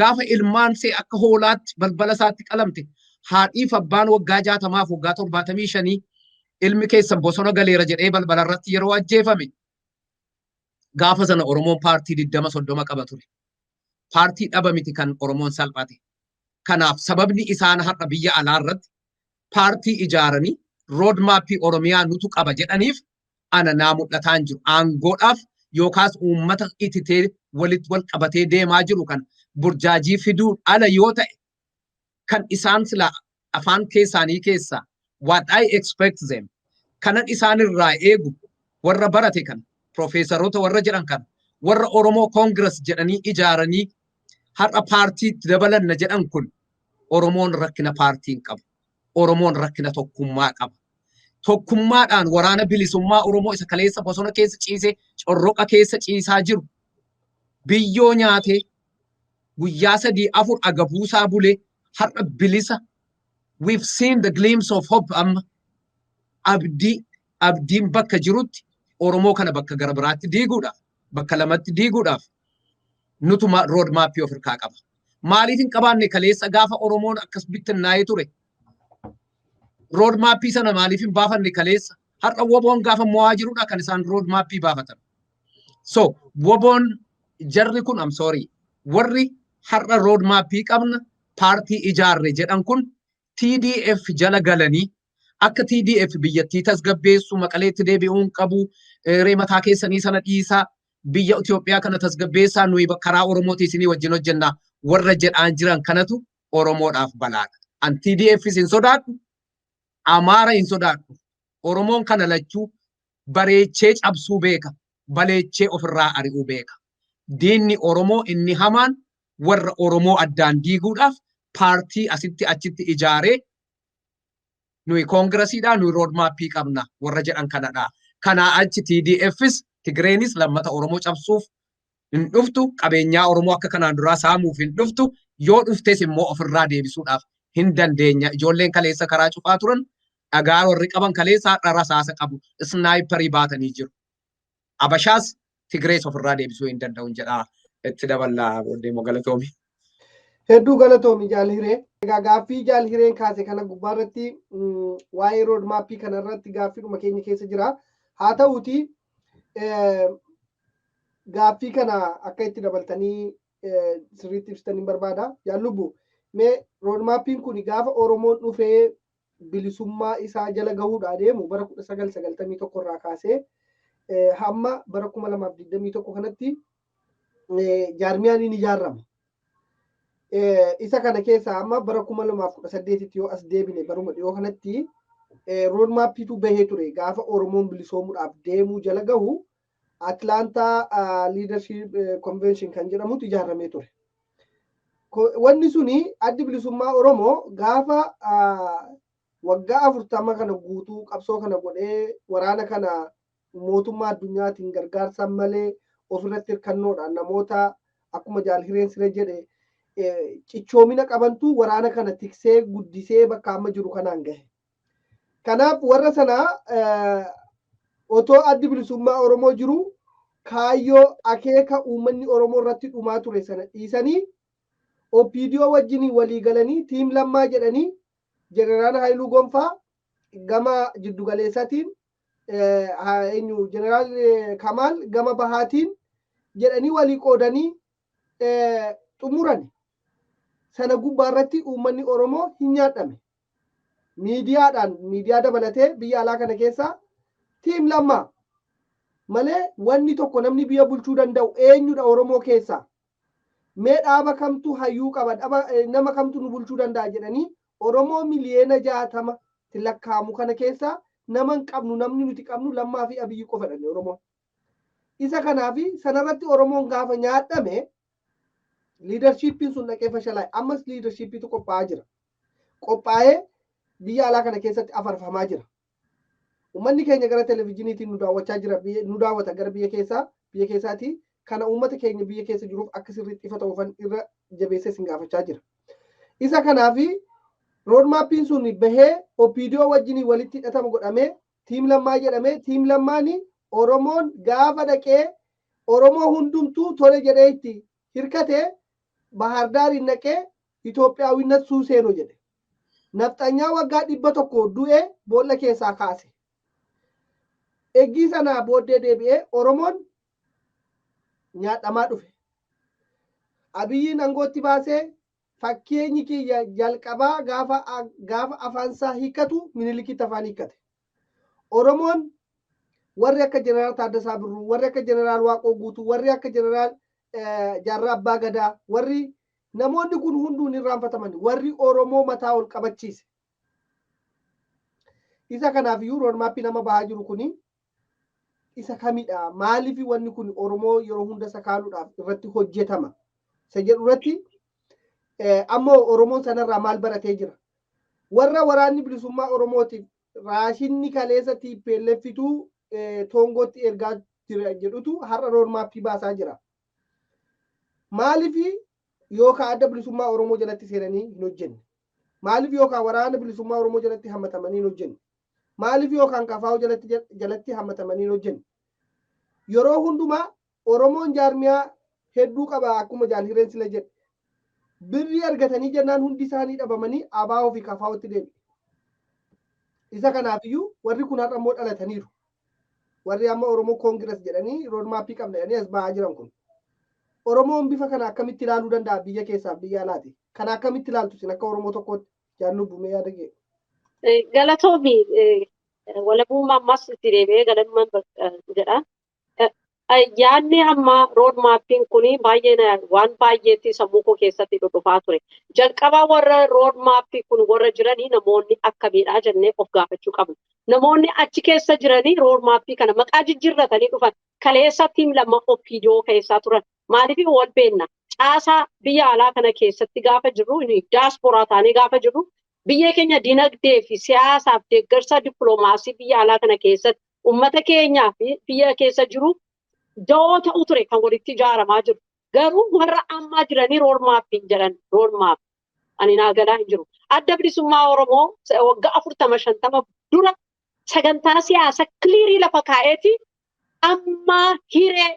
gaafa ilmaan see akka hoolaatti balbala isaatti qalamte, haadhiif abbaan waggaa 60 fi waggaa 75 ilmi keessan bosona galeera jedhee balbala irratti yeroo ajjeefame. Gaafa sana Oromoon paartii 20-30 qaba ture. Paartii dhaba miti kan Oromoon salphate. Kanaaf sababni isaan har'a biyya alaa irratti paartii ijaaranii rood maappii Oromiyaa nutu qaba jedhaniif ana naa mul'ataan jiru. Aangoodhaaf yookaas uummata ititee walitti wal qabatee deemaa jiru kan burjaajii fiduu ala yoo ta'e kan isaan sila afaan keessaanii keessaa what I expect them kanan isaanirraa eegu warra barate kan profeesaroota warra jedhan kan warra Oromoo Congress jedhanii ijaaranii har'a paartiitti dabalanna jedhan kun Oromoon rakkina paartiin qabu. Oromoon rakkina tokkummaa qaba. Tokkummaadhaan waraana bilisummaa Oromoo isa kaleessa bosona keessa ciisee corroqa keessa ciisaa jiru biyyoo nyaatee guyyaa 3-4 agabuusaa bulee har'a bilisa. We've seen the glimpse of hope amma abdiin bakka jirutti Oromoo kana bakka gara biraatti diiguudhaaf bakka lamatti diiguudhaaf nutu road maappii of hirkaa qaba. Maaliif hin qabaanne kaleessa gaafa Oromoon akkas bittinnaa'ee ture? Road maappii sana maaliif hin baafanne kaleessa? Har'a woboon gaafa mo'aa jirudha kan isaan road maappii baafatan. So woboon jarri kun I'm sorry warri har'a road maappii qabna paartii ijaarre jedhan kun TDF jala galanii akka TDF biyyattii tasgabbeessu Maqaleetti deebi'uun qabu reemataa keessanii sana dhiisaa biyya Itoophiyaa kana tasgabbeessaa nuyi karaa Oromootii isinii wajjin hojjennaa warra jedhaan jiran kanatu Oromoodhaaf balaadha. An TDFis hin sodaadhu, Amaara hin sodaadhu. Oromoon kana lachuu bareechee cabsuu beeka, baleechee ofirraa ari'uu beeka. Diinni Oromoo inni hamaan warra Oromoo addaan diiguudhaaf paartii asitti achitti ijaaree nuyi koongiresiidhaan nuyi roodmaappii qabna warra jedhan kanadha. Kanaa achi TDFs Tigreenis lammata Oromoo cabsuuf hin dhuftu, qabeenyaa Oromoo akka kanaan duraa saamuuf hin dhuftu, yoo dhuftes immoo ofirraa deebisuudhaaf hin dandeenya. Ijoolleen kaleessa karaa cufaa turan dhagaa warri qaban kaleessa dhara saasa qabu snaayiparii baatanii jiru. Abashaas Tigrees ofirraa deebisuu hin danda'u jedha itti daballaa deemo galatoomi. Hedduu galatoomi jaalhiree. Egaa gaaffii jaalhireen kaase kana gubbaarratti waa'ee roodmaappii kanarratti gaaffiidhuma keenya keessa jira. Haa ta'uuti gaaffii kana akka itti dabaltanii sirriitti ibsitanii barbaada. Jaallubbu mee roodmaappiin kun gaafa Oromoon dhufee bilisummaa isaa jala gahuudhaa deemu bara 1991 irraa kaasee hamma bara 2021 kanatti jaarmiyaan ni ijaarama. Isa kana keessa amma bara 2018 yoo as deebine baruma dhiyoo kanatti roodmaappiitu bahee ture gaafa Oromoon bilisoomuudhaaf deemuu jala gahu Atlanta Leadership Convention kan jedhamutu ijaaramee ture. Wanni suni addi bilisummaa Oromoo gaafa waggaa 40 kana guutuu qabsoo kana godhee waraana kana mootummaa addunyaatiin gargaarsa malee ofirratti hirkannoodhaan namoota akkuma jaalhireen siree jedhe cichoomina qabantu waraana kana tiksee guddisee bakka amma jiru kanaan gahe. Kanaaf warra sana otoo addi bilisummaa Oromoo jiru kaayyoo akeeka uummanni Oromoo irratti dhumaa ture sana dhiisanii OPDO wajjin walii galanii tiim lammaa jedhanii Jeneraal Haayiluu Gonfaa gama jiddugaleessaatiin Jeneraal Kamaal gama bahaatiin jedhanii walii qoodanii xumuran. Sana gubbaarratti uummanni Oromoo hin nyaadhame. Miidiyaa dabalatee biyya alaa kana keessa tiim lammaa malee wanni tokko namni biyya bulchuu danda'u eenyudha Oromoo keessa. Mee dhaaba kamtu hayyuu qaba nama kamtu nu bulchuu danda'a jedhanii Oromoo miliyoona 60 tilakkaamu kana keessa nama hin qabnu namni nuti qabnu Lammaa fi Abiyyi qofadha Oromoo. Isa kanaafi sanarratti Oromoon gaafa nyaadhame leadershipin sun dhaqee fashalaa'e. Ammas leadershipitu qophaa'aa jira. Qophaa'ee biyya alaa kana keessatti afarfamaa jira. Uummanni keenya gara televezyiiniitiin nu daawwachaa jira. Nu daawwata gara biyya keessaati. Kana uummata keenya biyya keessa jiruuf akka sirriitti ifa ta'uufan irra jabeessee sin gaafachaa jira. Isa kanaafi roodmaappiin sun bahee OPDO wajjin walitti hidhatama godhamee tiim lammaa jedhamee tiim lammaani Oromoon gaafa dhaqee Oromoo hundumtuu tole jedhee itti hirkatee Bahar Daariin dhaqee Itoophiyaawwinnat suuseenoo jedhe. Nafxanyaa waggaa 100 du'ee boolla keessaa kaase. Eggii sanaa booddee deebi'ee Oromoon nyaadhamaa dhufe. Abiyyiin aangootti baasee fakkeenyi kiyya jalqabaa gaafa afaansaa hiikkatu Minilikitti afaan hiikkate. Oromoon warri akka Jeneraal Taaddasaa Birruu, warri akka Jeneraal Waaqoo Guutuu, warri akka Jeneraal Jaarraa Abbaa Gadaa, warri namoonni kun hunduu hin irraanfataman, warri Oromoo mataa ol qabachiise. Isa kanaafiyyuu roodmaappii nama bahaa jiru kuni isa kamidha? Maaliif wanni kun Oromoo yeroo hunda sakaaluudhaaf irratti hojjetama? Isa jedhu irratti ammoo Oromoon sanarraa maal baratee jira? Warra waraanni bilisummaa Oromootiif raashinni kaleessa TPLFituu Toongootti ergaa jira jedhutu har'a roodmaappii baasaa jira. Maaliif yookaan adda bilisummaa Oromoo jalatti seenanii hin hojjenne? Maaliif yookaan waraana bilisummaa Oromoo jalatti hammatamanii hin hojjenne? Maaliif yookaan kafaa'u jalatti hammatamanii hin hojjenne? Yeroo hundumaa Oromoon jaarmiyaa hedduu qaba akkuma jaalhireen sila jedhe. Birrii argatanii jennaan hundi isaanii dhabamanii ABO fi kafaa'utti deebi'e. Isa kanaafiyyuu warri kun har'a immoo dhalataniiru. Warri amma Oromoo Koongirees jedhanii roodmaappii qabna jedhanii as ba'aa jiran kun. Oromoon bifa kana akkamitti ilaaluu danda'a biyya keessaa biyya alaati? Kana akkamitti ilaaltu sin akka Oromoo tokkootti Jaallubbu mee yaada kee? Galatoomi walabummaa ammas itti deebi'ee galatoomaan jedha. Yaadni amma roodmaappiin kuni baay'ee waan baay'eetti sammuu koo keessatti dhufaa ture. Jalqabaa warra roodmaappii kun warra jiranii namoonni akkamiidha jennee of gaafachuu qabna. Namoonni achi keessa jiranii roodmaappii kana maqaa jijjiirratanii dhufan kaleessa tiim lama OPDO keessaa turan. Maaliif wal beenna? caasaa biyya alaa kana keessatti gaafa jirru diaasporaa taanee gaafa jirru biyya keenya dinagdee fi siyaasaaf deeggarsa dippiloomaasii biyya alaa kana keessatti uummata keenyaa fi biyya keessa jiru da'oo ta'u ture kan walitti ijaaramaa jiru. Garuu warra ammaa jiranii roormaappiin jedhan roormaap ani naa galaa hin jiru. Adda bilisummaa Oromoo waggaa 40-50 dura sagantaa siyaasa kiliirii lafa kaa'eeti amma hiree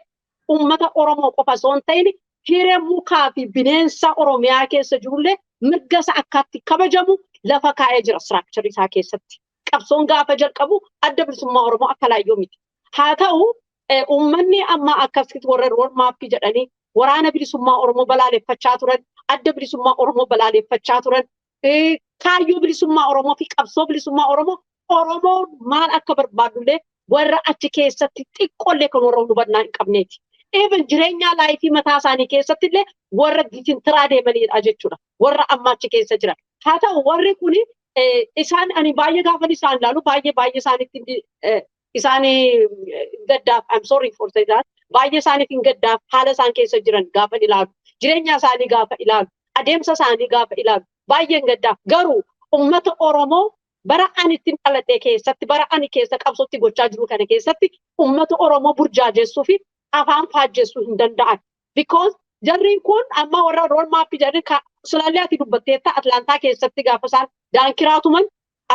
uummata Oromoo qofa osoo hin ta'in hiree mukaa fi bineensa Oromiyaa keessa jirullee mirga isaa akkaatti kabajamu lafa kaa'ee jira istiraakcharii isaa keessatti. Qabsoon gaafa jalqabu adda bilisummaa Oromoo akka laayyoo miti. Haa ta'u uummanni amma akkasitti warra roormaappii jedhanii waraana bilisummaa Oromoo balaaleffachaa turan, adda bilisummaa Oromoo balaaleffachaa turan, kaayyoo bilisummaa Oromoo fi qabsoo bilisummaa Oromoo maal akka barbaadullee warra achi keessatti xiqqoollee kan warra hubannaa hin qabneeti. Even jireenya laayifii mataa isaanii keessatti illee warra gitintiraa deemanidha jechuudha. Warra amma achi keessa jiran. Haa ta'u warri kuni isaan ani baay'ee gaafan isaan ilaalu baay'ee isaanitti isaanii gaddaaf I'm sorry for saying that baay'ee isaaniitiin gaddaaf haala isaan keessa jiran gaafa ilaalu jireenya isaanii gaafa ilaalu adeemsa isaanii gaafa ilaalu baay'een gaddaaf garuu uummata Oromoo bara ani ittiin dhaladhee keessatti bara ani keessa qabsootti gochaa jiru kana keessatti uummata Oromoo burjaajeessuu fi afaan faajjeessuu hin danda'an because jarriin kun amma warra roormaappii jedhan sulaallee ati dubbatteetta Atlaantaa keessatti gaafa isaan daankiraa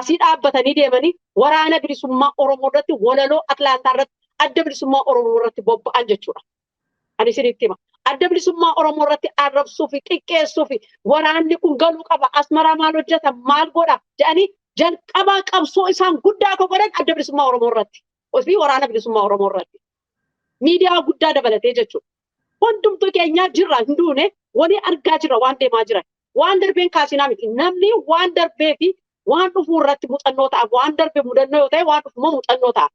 asii dhaabbatanii deemanii waraana bilisummaa Oromoo irratti walaloo Atlaantaa irratti adda bilisummaa Oromoo irratti bobba'an jechuudha. Ani isinitti hima. Adda bilisummaa Oromoo irratti arrabsuu fi xiqqeessuu fi waraanni kun galuu qaba asmaraa maal hojjeta maal godha jedhanii jalqabaa qabsoo isaan guddaa akka godhan adda bilisummaa Oromoo irratti ofii waraana bilisummaa Oromoo irratti. Miidiyaa guddaa dabalatee jechuudha. Hundumtuu keenyaa jirra hin duune walii argaa jirra waan deemaa jiran. Waan darbeen kaasinaa miti. Namni waan darbee fi waan dhufuu irratti muuxannoo ta'a. Waan darbe mudannoo yoo ta'e waan dhufumoo muuxannoo ta'a.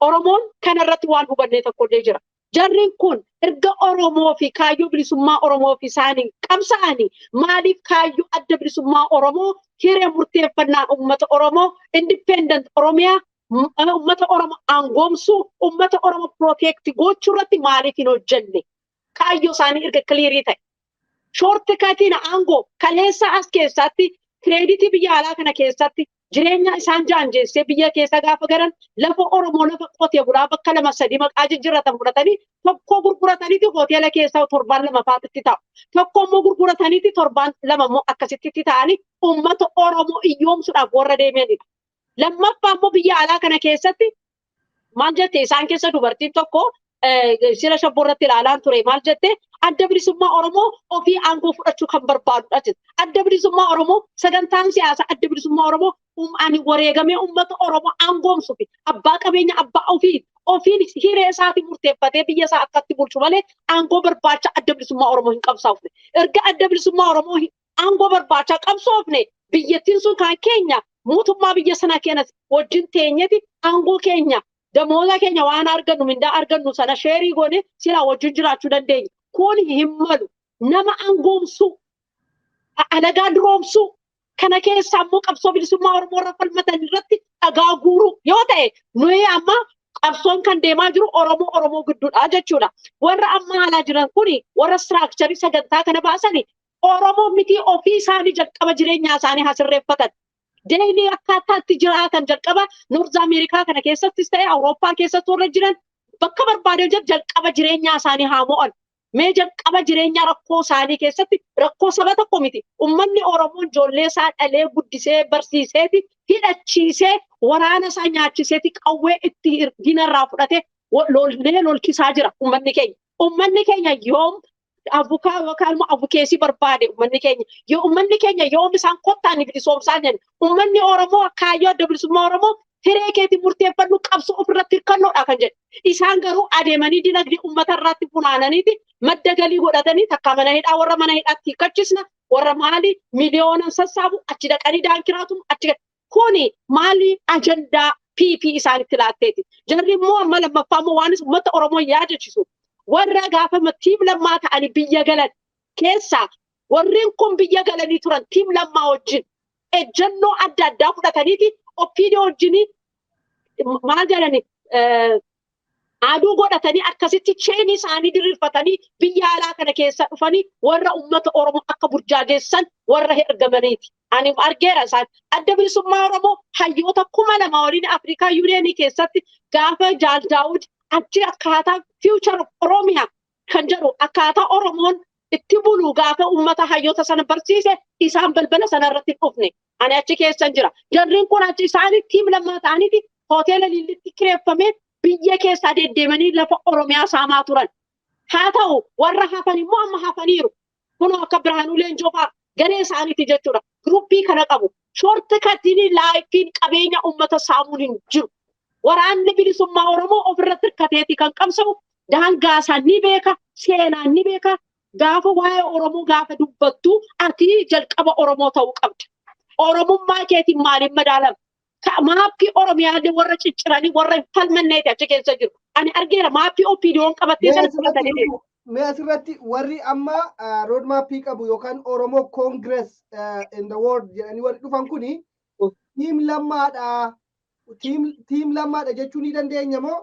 Oromoon kana irratti waan hubannee tokkollee jira. Jarriin kun erga Oromoo fi kaayyoo bilisummaa Oromoo fi isaanii qabsa'anii maaliif kaayyoo adda bilisummaa Oromoo hiree murteeffannaa uummata Oromoo independent Oromiyaa uummata Oromoo aangoomsuu uummata Oromoo protect gochuu irratti maaliif hin hojjenne? Kaayyoo isaanii erga kiliirii ta'e. Shorti katiin aangoo kaleessa as keessatti kireeditii biyya alaa kana keessatti jireenya isaan jaanjeessee biyya keessa gaafa garan lafa Oromoo lafa qotee bulaa bakka 2-3 maqaa jijjiirratan fudhatanii tokko gurgurataniiti hoteela keessaa 7-2 faatitti ta'u. Tokko immoo gurgurataniiti 7-2 immoo akkasitti ta'anii uummata Oromoo iyyoomsuudhaaf warra deemanidha. Lammaffaa immoo biyya alaa kana keessatti maal jette isaan keessa dubartiin tokko sira shabboorratti ilaalaan ture maal jette adda bilisummaa Oromoo ofii aangoo fudhachuu kan barbaadudha jechuudha. Adda bilisummaa Oromoo sagantaan siyaasaa adda bilisummaa Oromoo ani wareegamee uummata Oromoo aangoomsuu fi abbaa qabeenya abbaa ofiin hiree isaatii murteeffatee biyya isaa akkatti bulchu malee aangoo barbaacha adda bilisummaa Oromoo hin qabsaafne. Erga adda bilisummaa Oromoo aangoo barbaacha qabsoofne biyyattiin sun kan keenya mootummaa biyya sana keenya wajjin teenyeti aangoo keenya damooza keenya waan argannu mindaa argannu sana sheerii goone sila wajjin jiraachuu dandeenya. Kun hin malu nama aangoomsuu alagaa duroomsuu kana keessa ammoo qabsoo bilisummaa Oromoo irra falmatan irratti dhagaa guuruu yoo ta'e nuyi amma qabsoon kan deemaa jiru Oromoo gidduudha jechuudha. Warra amma alaa jiran kuni warra istiraakcharii sagantaa kana baasanii Oromoo miti ofii isaanii jalqaba jireenyaa isaanii hasirreeffatan. Deemee akkaataa itti jiraatan jalqaba Noorz Ameerikaa kana keessattis ta'e Awurooppaa keessatti warra jiran bakka barbaadan jalqaba jireenyaa isaanii haa mo'an. Mee jalqaba jireenya rakkoo isaanii keessatti rakkoo saba tokko miti. Uummanni Oromoo ijoollee isaa dhalee guddisee barsiiseeti hidhachiisee waraana isaa nyaachiseeti qawwee itti dinarraa fudhatee lolkisaa jira uummanni keenya. Uummanni keenya yoom abukaa yookaan abukeesii barbaade uummanni keenya yoo uummanni keenya yoom isaan kottaan bilisoomsaa jenna uummanni Oromoo kaayyoo adda bilisummaa Oromoo hiree keetii murteeffannu qabsoo ofirratti hirkannoodha kan jedhu. Isaan garuu adeemanii dinagdee uummata irratti funaananiiti madda galii godhatanii takka mana hidhaa warra mana hidhaatti hiikkachisna warra maali miliyoonan sassaabu achi dhaqanii daankiraatu achi kuni maali ajandaa PP isaanitti laatteeti. Jarri immoo amma lammaffaa immoo waan uummata Oromoo yaadachiisu warra gaafa tiim lammaa ta'anii biyya galan keessaa warreen kun biyya galanii turan tiim lammaa wajjin ejjennoo adda addaa fudhataniiti opiidii wajjinii maal jedhani Aduu godhatanii akkasitti cheenii isaanii diriirfatanii biyya alaa kana keessa dhufanii warra uummata Oromoo akka burjaajessan warra ergamaniiti. Ani argeera isaan adda bilisummaa Oromoo hayyoota 2,000 waliin Afrikaa Yuuniyeenii keessatti gaafa Jaal Daawud achi akkaataa future Oromiyaa kan jedhu akkaataa Oromoon itti bulu gaafa uummata hayyoota sana barsiise isaan balbala sana irratti dhufne. Ani achi keessan jira. Jarriin kun achi isaanii tiim lammaa ta'aniiti hoteela Lillitti kireeffamee biyya keessa deddeemanii lafa Oromiyaa saamaa turan. Haa ta'u warra hafan immoo amma hafaniiru. Kun akka Birhaanuu Leencoo fa'aa garee isaaniiti jechuudha. Gruppii kana qabu. Shoorti kattiin laayifiin qabeenya uummata saamuun hin jiru. Waraanni bilisummaa Oromoo ofirratti hirkateeti kan qabsa'u daangaa isaa ni beeka, seenaa ni beeka. Gaafa waa'ee Oromoo gaafa dubbattu ati jalqaba Oromoo ta'uu qabda. Oromummaa keetiin maaliin madaalama? Maappii Oromiyaallee warra cicciranii warra falmanneeti achi keessa jiru. Ani argeera maappii OPDO'n qabattee sana fudhatanii deemu. Mee asirratti warri amma road mappii qabu yookaan Oromoo Congress in the world jedhanii warri dhufan kuni tiim lammaadha. Tiim lammaadha jechuu ni dandeenya moo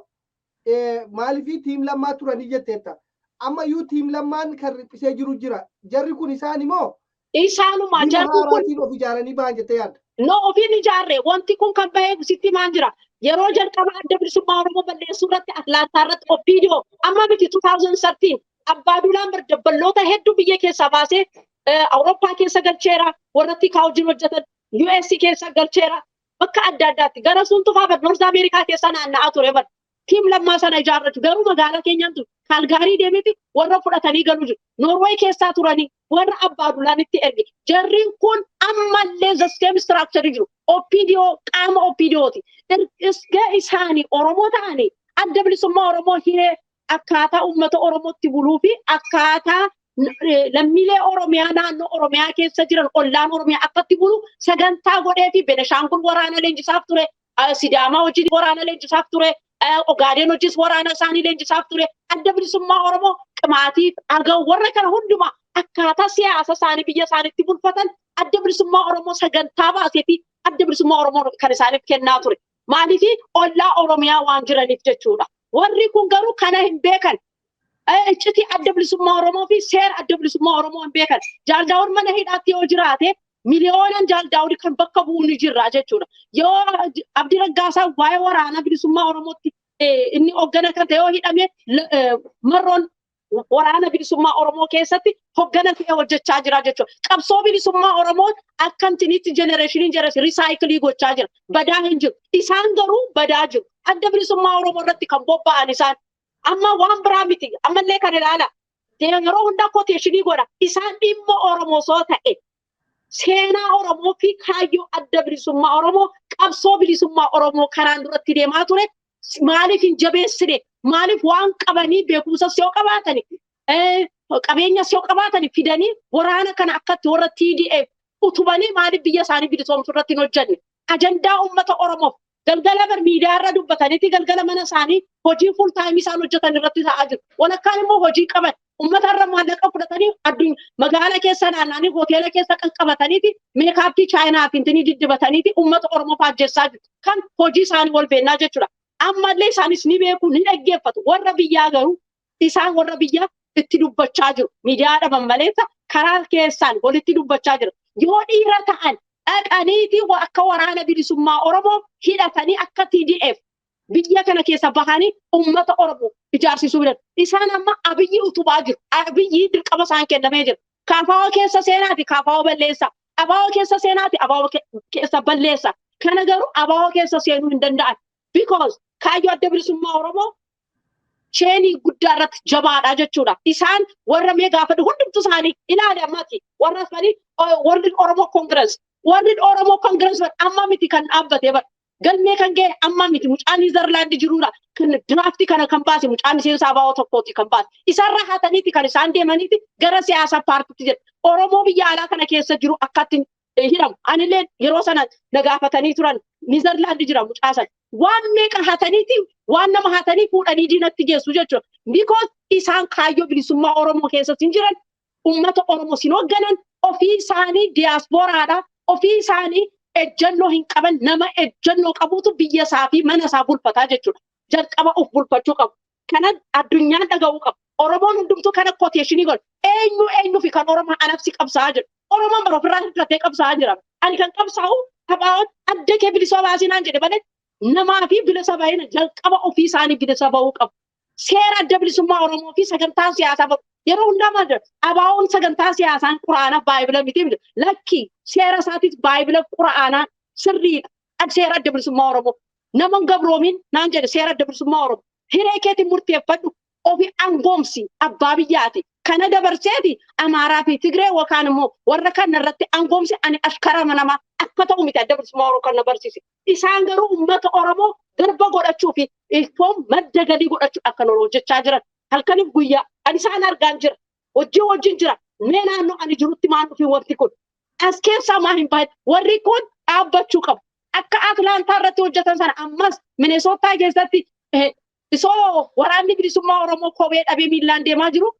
maaliifii tiim lammaa turanii jetteetta? Amma iyyuu tiim lammaan kan riphisee jiru jira. Jarri kun isaani moo? Isaanuma jarri kun of ijaaranii ba'an jettee yaadda? No ofiin ijaarre wanti kun kan bahee sitti maan jira. Yeroo jalqaba adda bilisummaa Oromoo balleessuu irratti Atlaantaa irratti OPDO amma miti 2013 Abbaa Duulaan dabballoota hedduu biyya keessaa baasee Awurooppaa keessa galcheera warratti kaa wajjin hojjetan US keessa galcheera bakka adda addaatti gara suntuufaa Noorz Ameerikaa keessa naanna'aa ture bar. Tiim lammaa sana ijaarratu garuu magaalaa keenyaan tu Kaalgaarii deemiti warra fudhatanii galuu jiru. Noorweey keessaa turanii warra Abbaa Duulaan itti erge. Jarriin kun ammallee the same structure jiru. OPDO qaama OPDOti. Erga isaanii Oromoo ta'anii adda bilisummaa Oromoo hiree akkaataa uummata Oromootti buluu fi akkaataa lammiilee Oromiyaa naannoo Oromiyaa keessa jiran ollaan Oromiyaa akkatti bulu sagantaa godhee fi Beneshaangul waraana leenjisaaf ture. Sidaamaa wajjin waraana leenjisaaf ture. Ogaadeen hojis waraana isaanii leenjisaaf ture. Adda bilisummaa Oromoo qimaatiif agaw warra kana hundumaa akkaataa siyaasa isaanii biyya isaaniitti bulfatan adda bilisummaa Oromoo sagantaa baaseefi adda bilisummaa Oromoo kan isaaniif kennaa ture. Maaliif ollaa Oromiyaa waan jiraniif jechuudha. Warri kun garuu kana hin beekan. Iccitii adda bilisummaa Oromoo fi seera adda bilisummaa Oromoo hin beekan. Jaal Daawud mana hidhaatti yoo jiraate miliyoonan Jaal Daawud kan bakka bu'u ni jirra jechuudha. Yoo Abdii Raggaasaa waa'ee waraana bilisummaa Oromootti inni hoggana kan ta'e yoo hidhame marroon waraana bilisummaa Oromoo keessatti hoggana ta'e hojjechaa jira jechuudha. Qabsoo bilisummaa Oromoo akkantinitti jenereeshiniin jedhas risaayikilii gochaa jira. Badaa hin jiru. Isaan garuu badaa jiru. Adda bilisummaa Oromoo irratti kan bobba'an isaan amma waan biraa miti. Ammallee kan ilaala. Yeroo hunda koteeshinii godha. Isaan dhimma Oromoo soo ta'e seenaa Oromoo fi kaayyoo adda bilisummaa Oromoo qabsoo bilisummaa Oromoo karaan duratti deemaa ture. Maaliif hin jabeessine? Maaliif waan qabanii beekumsa yoo qabaatani qabeenya yoo qabaatani fidanii waraana kana akkatti warra TDF utubanii maaliif biyya isaanii bilisoomsuu irratti hin hojjenne? Ajandaa uummata Oromoof galgala bar miidiyaa irra dubbataniiti galgala mana isaanii hojii full time isaan hojjetan irratti ta'aa jiru. Walakkaan immoo hojii qaban uummata irra maallaqa fudhatanii magaala keessa naannanii hoteela keessa kan qabataniiti meekaappii chaayinaa fi intini diddibataniiti uummata Oromoo faajjessaa jiru. Kan hojii isaanii wal beennaa jechuudha. Ammallee isaanis ni beeku ni dhaggeeffatu. Warra biyyaa garuu isaan warra biyyaa itti dubbachaa jiru. Miidiyaa dhaban maleessa karaa keessaan walitti dubbachaa jiru. Yoo dhiira ta'an dhaqaniiti akka waraana bilisummaa Oromoo hidhatanii akka TDF biyya kana keessa bahanii uummata Oromoo ijaarsisuu bidan. Isaan amma Abiyyi utubaa jiru. Abiyyi dirqama isaan kennamee jiru. Kaafawaa keessa seenaati kaafawaa balleessa. Abaawoo keessa seenaati abaawoo keessa balleessa. Kana garuu abaawoo keessa seenuu hin danda'an. Because kaayyoo adda bilisummaa Oromoo cheenii guddaa irratti jabaadha jechuudha. Isaan warra mee gaafadhu hundumtu isaanii ilaali ammati warra isaanii warri Oromoo Congress. Warri Oromoo Congress amma miti kan dhaabbate bar. Galmee kan ga'e amma miti mucaan Niizerlaandi jirudha. Kan draaftii kana kan baase mucaan seensaa abaawoo tokkooti kan baase. Isarra hataniiti kan isaan deemaniiti gara siyaasa paartiitti jedhu. Oromoo biyya alaa kana keessa jiru akkatti hidhamu. Anillee yeroo sana nagaafatanii turan Niizerlaandi jira mucaasan. Waan meeqa hataniiti waan nama hatanii fuudhanii diinatti geessu jechuudha. Because isaan kaayyoo bilisummaa Oromoo keessatti hin jiran uummata Oromoo sin hoogganan ofii isaanii diyaaspooraadha. Ofii isaanii ejjennoo hin qaban nama ejjennoo qabuutu biyya isaa fi mana isaa bulfataa jechuudha. Jalqaba of bulfachuu qabu. kana addunyaan dhaga'uu qaba. Oromoon hundumtuu kana quotationii godha. Eenyu fi kan Oromoo anafsi qabsaa jira. Oromoon bara ofirraa hidhatee qabsaa jira. Ani kan qabsaa'u taphaa'oon adda kee bilisa baasinaan jedhe malee namaa fi bilisa baay'ina jalqaba ofii isaanii bilisa ba'uu qabu. Seera adda bilisummaa Oromoo fi sagantaa siyaasaa bahu. Yeroo hundaa maal jedhu abaawoon sagantaa siyaasaan quraana baayibila miti lakki seera isaatiif baayibila quraanaa sirriidha. Seera adda bilisummaa Oromoo. Nama gabroomin naan jedhe seera adda bilisummaa Oromoo. Hiree keetiin murteeffadhu ofii angoomsi abbaa biyyaati. Kana dabarseeti Amaaraa fi Tigree yookaan immoo warra kana irratti angoomsi ani ashkara namaa akka ta'u miti adda bilisummaa Oromoo kan na barsiise. Isaan garuu uummata Oromoo garba godhachuu fi ilfoon madda galii godhachuu akka hojjechaa jiran. Halkaniif guyyaa ani isaan argaan jira. Wajjin jira. Mee naannoo ani jirutti maal dhufi wanti kun. As keessaa maa hin baay'ee warri kun dhaabbachuu qabu. Akka Atlaantaa irratti hojjetan sana ammas Mineesootaa keessatti isoo waraanni bilisummaa Oromoo kophee dhabee miillaan deemaa jiru.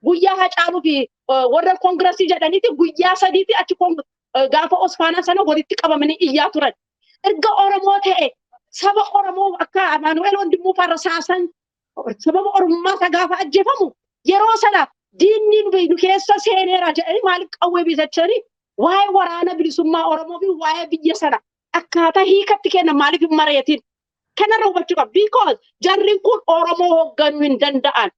Guyyaa Hacaaluu fi warra koongireesii jedhaniiti guyyaa sadiitti achi gaafa Osfaanaa sana walitti qabamanii iyyaa turan. Erga Oromoo ta'e saba Oromoo akka Amaanu'eel Wandimmoo Farrasaasan sababa Oromummaa gaafa ajjeefamu yeroo sana diinni nu keessa seeneera jedhanii maaliif qawwee bitachanii waa'ee waraana bilisummaa Oromoo fi waa'ee biyya sana akkaataa hiikatti kennan maaliif hin mari'atin. Kanarra hubachuu qaba. Because jarri kun Oromoo hoogganuu hin danda'an.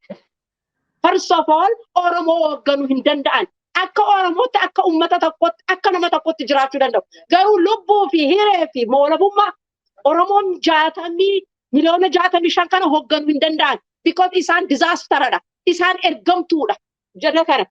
First of all, Oromoo hoogganuu hin danda'an. Akka Oromootti akka uummata tokkotti akka nama tokkotti jiraachuu danda'u. Garuu lubbuu fi hiree fi moolabummaa Oromoon miliyoona 65 kana hoogganuu hin danda'an. Because isaan disaasteradha. Isaan ergamtuudha. Jala kana.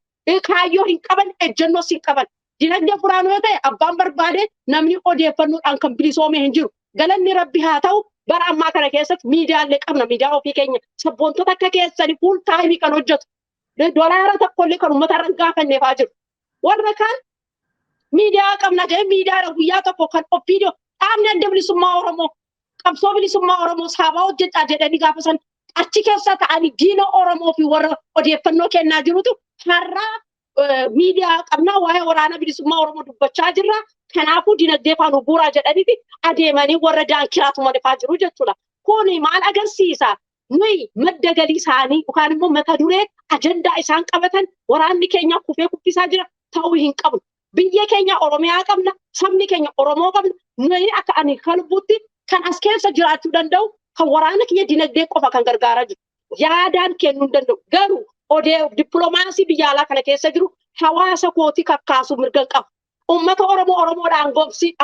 Kaayyoo hin qaban, ejjennoos hin qaban. Dinagdee furaanuu yoo ta'e abbaan barbaade namni odeeffannoodhaan kan bilisoomee hin jiru. Galanni Rabbi haa ta'u bara ammaa kana keessatti miidiyaalee qabna. Miidiyaa ofii keenya sabboontota akka keessanii fuul taayimii kan hojjetu. Dolaara tokkollee kan uummata irra gaafanneefaa jiru. Warra kaan miidiyaa qabna jedhee miidiyaadha guyyaa tokko kan oppiidiyoo dhaabni adda bilisummaa Oromoo qabsoo bilisummaa Oromoo saabaa hojjechaa jedhanii gaafa san achi keessa ta'anii diina Oromoo fi warra odeeffannoo kennaa jirutu har'aa miidiyaa qabnaa waa'ee waraana bilisummaa Oromoo dubbachaa jirra. Kanaafuu dinagdee faana bu'uuraa jedhaniiti adeemanii warra daankiraatuma dhufaa jiru jechuudha. Kuni maal agarsiisa? Nuyi madda galii isaanii yookaan immoo mata duree ajandaa isaan qabatan waraanni keenya kufee kuffisaa jira ta'uu hin qabnu. Biyya keenya Oromiyaa qabna, sabni keenya Oromoo qabna. Nuyi akka ani kalbuutti kan as keessa jiraachuu danda'u kan waraana keenya dinagdee qofa kan gargaaraa jiru. Yaadaan kennuu hin danda'u. Garuu dippiloomaasii biyya alaa kana keessa jiru hawaasa kootii kakkaasuu mirga qaba. Uummata Oromoodhaan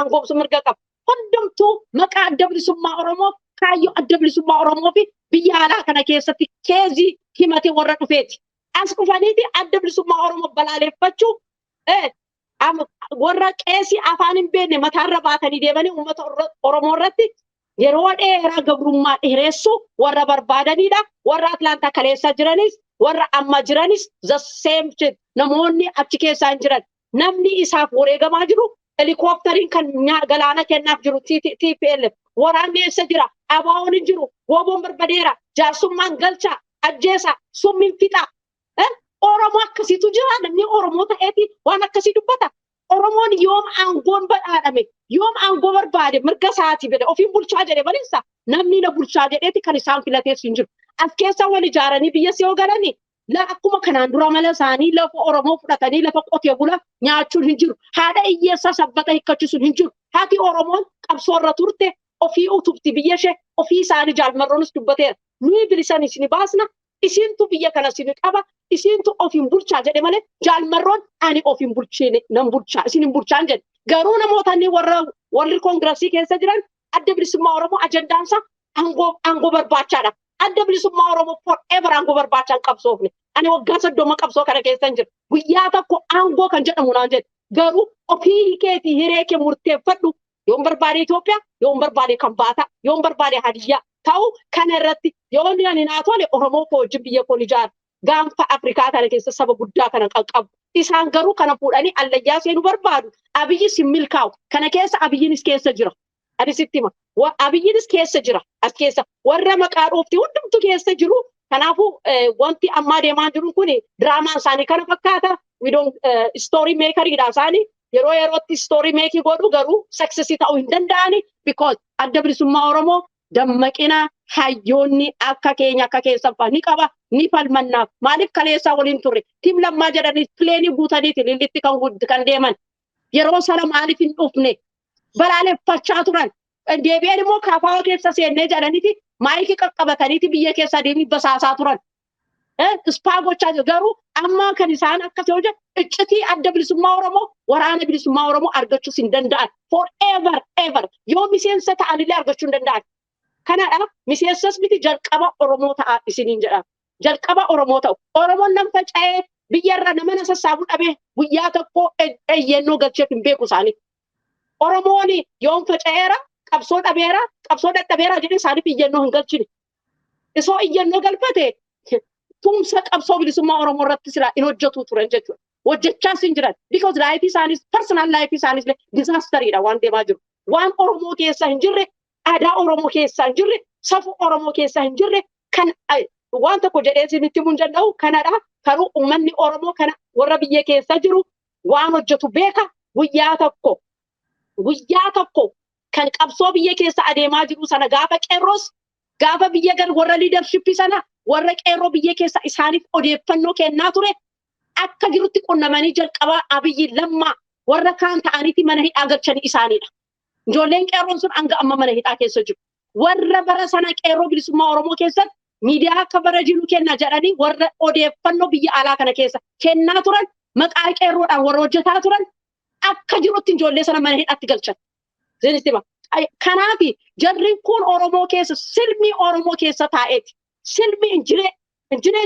angoomsu mirga qaba. Hundumtuu maqaa adda bilisummaa Oromoo kaayyoo adda bilisummaa Oromoo fi biyya alaa kana keessatti keezii himatee warra dhufeeti. As dhufaniiti adda bilisummaa Oromoo balaaleffachuu warra qeesii afaan hin beekne mataarra baatanii deemanii uummata Oromoo irratti yeroo dheeraa gabrummaa dheeressuu warra barbaadanidha. Warra Atlaantaa kaleessa jiranis warra amma jiranis the same shit. Namoonni achi keessaa hin jiran. Namni isaaf wareegamaa jiru helikooftariin kan galaana kennaaf jiru TPLF. Waraanni eessa jira? Abaawoon hin jiru. Gooboon barbadeera. Jaarsummaan galcha. Ajjeesa. Summiin fixa. Oromoo akkasiitu jira. Namni Oromoo ta'eeti waan akkasii dubbata. Oromoon yoom aangoon badhaadhame yoom aangoo barbaade mirga isaati bede ofiin bulchaa jedhe balisa. Namni na bulchaa jedheeti kan isaan filatees hin jiru. As keessa wal ijaaranii biyya siyoo galanii akkuma kanaan dura mala isaanii lafa Oromoo fudhatanii lafa qotee bula nyaachuun hin jiru. Haadha hiyyeessa sabbata hiikkachisuun hin jiru. Haati Oromoon qabsoorra turte ofii utubti biyya ishee ofii isaanii jaalmarroonis dubbateera. Nuyi bilisan isin baasna isintu biyya kana isin qaba isintu ofiin bulchaa jedhe malee jaalmarroon ani ofiin bulchine nan bulchaa isin hin bulchaan jedhe. Garuu namoota inni warri koongireesii keessa jiran adda bilisummaa Oromoo ajandaansa aangoo barbaachaadha. Adda bilisummaa Oromoo forever aangoo barbaachaan qabsoofne. Ani waggaa 30 qabsoo kana keessa hin jiru. Guyyaa tokko aangoo kan jedhamu naan jedhe. Garuu ofii keetii hiree kee murteeffadhu. Yoon barbaade Itoophiyaa, yoon barbaade Kambaataa, yoon barbaade Hadiyyaa ta'u kana irratti yoon ani naa tole Oromoo koo wajjin biyya koo ijaaru. Gaanfa Afrikaa kana keessa saba guddaa kana qaqqabu. Isaan garuu kana fuudhanii allayyaa seenuu barbaadu. Abiyyiis hin milkaa'u. Kana keessa Abiyyiinis keessa jira. Ani sitti hima. Abiyyiinis keessa jira. As keessa warra maqaa dhoofti hundumtu keessa jiru. Kanaafuu wanti ammaa deemaa jiru kun diraamaan isaanii kana fakkaata. Story makeridha isaanii. Yerootti story make godhu garuu successii ta'uu hin danda'ani. Because adda bilisummaa Oromoo dammaqina hayyoonni akka keenya akka keessan ni qaba ni falmannaaf maaliif kaleessaa waliin turre tim lammaa jedhanii pileenii guutaniiti lillitti kan deeman yeroo sana maaliif hin dhufne balaaleffachaa turan deebi'een immoo kaafaa keessa seennee jedhaniiti maayikii qaqqabataniiti biyya keessa deemii basaasaa turan ispaa gochaa jiru garuu amma kan isaan akkasii hojjetan iccitii adda bilisummaa Oromoo waraana bilisummaa Oromoo argachuus hin danda'an forever ever yoo miseensa ta'anillee argachuu hin danda'an. Kanaadhaaf miseensas miti jalqaba Oromoo ta'a isiniin jedha. Jalqaba Oromoo ta'u. Oromoon nama faca'ee biyyarra nama na sassaabuu dhabee guyyaa tokko eeyyannoo galcheef hin beeku isaanii. Oromoon yoon faca'eera qabsoo dhabeera qabsoo dadhabeera jedhee isaaniif eeyyannoo hin galchine. Isoo eeyyannoo galfate tumsa qabsoo bilisummaa Oromoo irratti sila hin hojjetu turan jechuudha. Hojjechaas hin jiran. Because life isaanis personal life isaanis disastariidha waan deemaa jiru. Waan Oromoo keessa hin jirre aadaa Oromoo keessa hin jirre safuu Oromoo keessa hin jirre kan waan tokko jedhee isinitti himuun danda'u kanadha. Karuu uummanni Oromoo kana warra biyya keessa jiru waan hojjetu beeka guyyaa tokko kan qabsoo biyya keessa adeemaa jiru sana gaafa qeerroos gaafa biyya gar warra leadership sana warra qeerroo biyya keessa isaaniif odeeffannoo kennaa ture akka jirutti qunnamanii jalqabaa Abiyyi Lammaa warra kaan ta'aniiti mana hidhaa galchanii isaaniidha. Ijoolleen qeerroon sun hanga amma mana hidhaa keessa jiru. Warra bara sana qeerroo bilisummaa Oromoo keessatti miidiyaa akka bara jiru kenna jedhanii warra odeeffannoo biyya alaa kana keessa kennaa turan maqaa qeerroodhaan warra hojjetaa turan akka jirutti ijoollee sana mana hidhaatti galchan. Kanaaf jarri kun Oromoo keessa silmii Oromoo keessa taa'eeti. Silmi injiree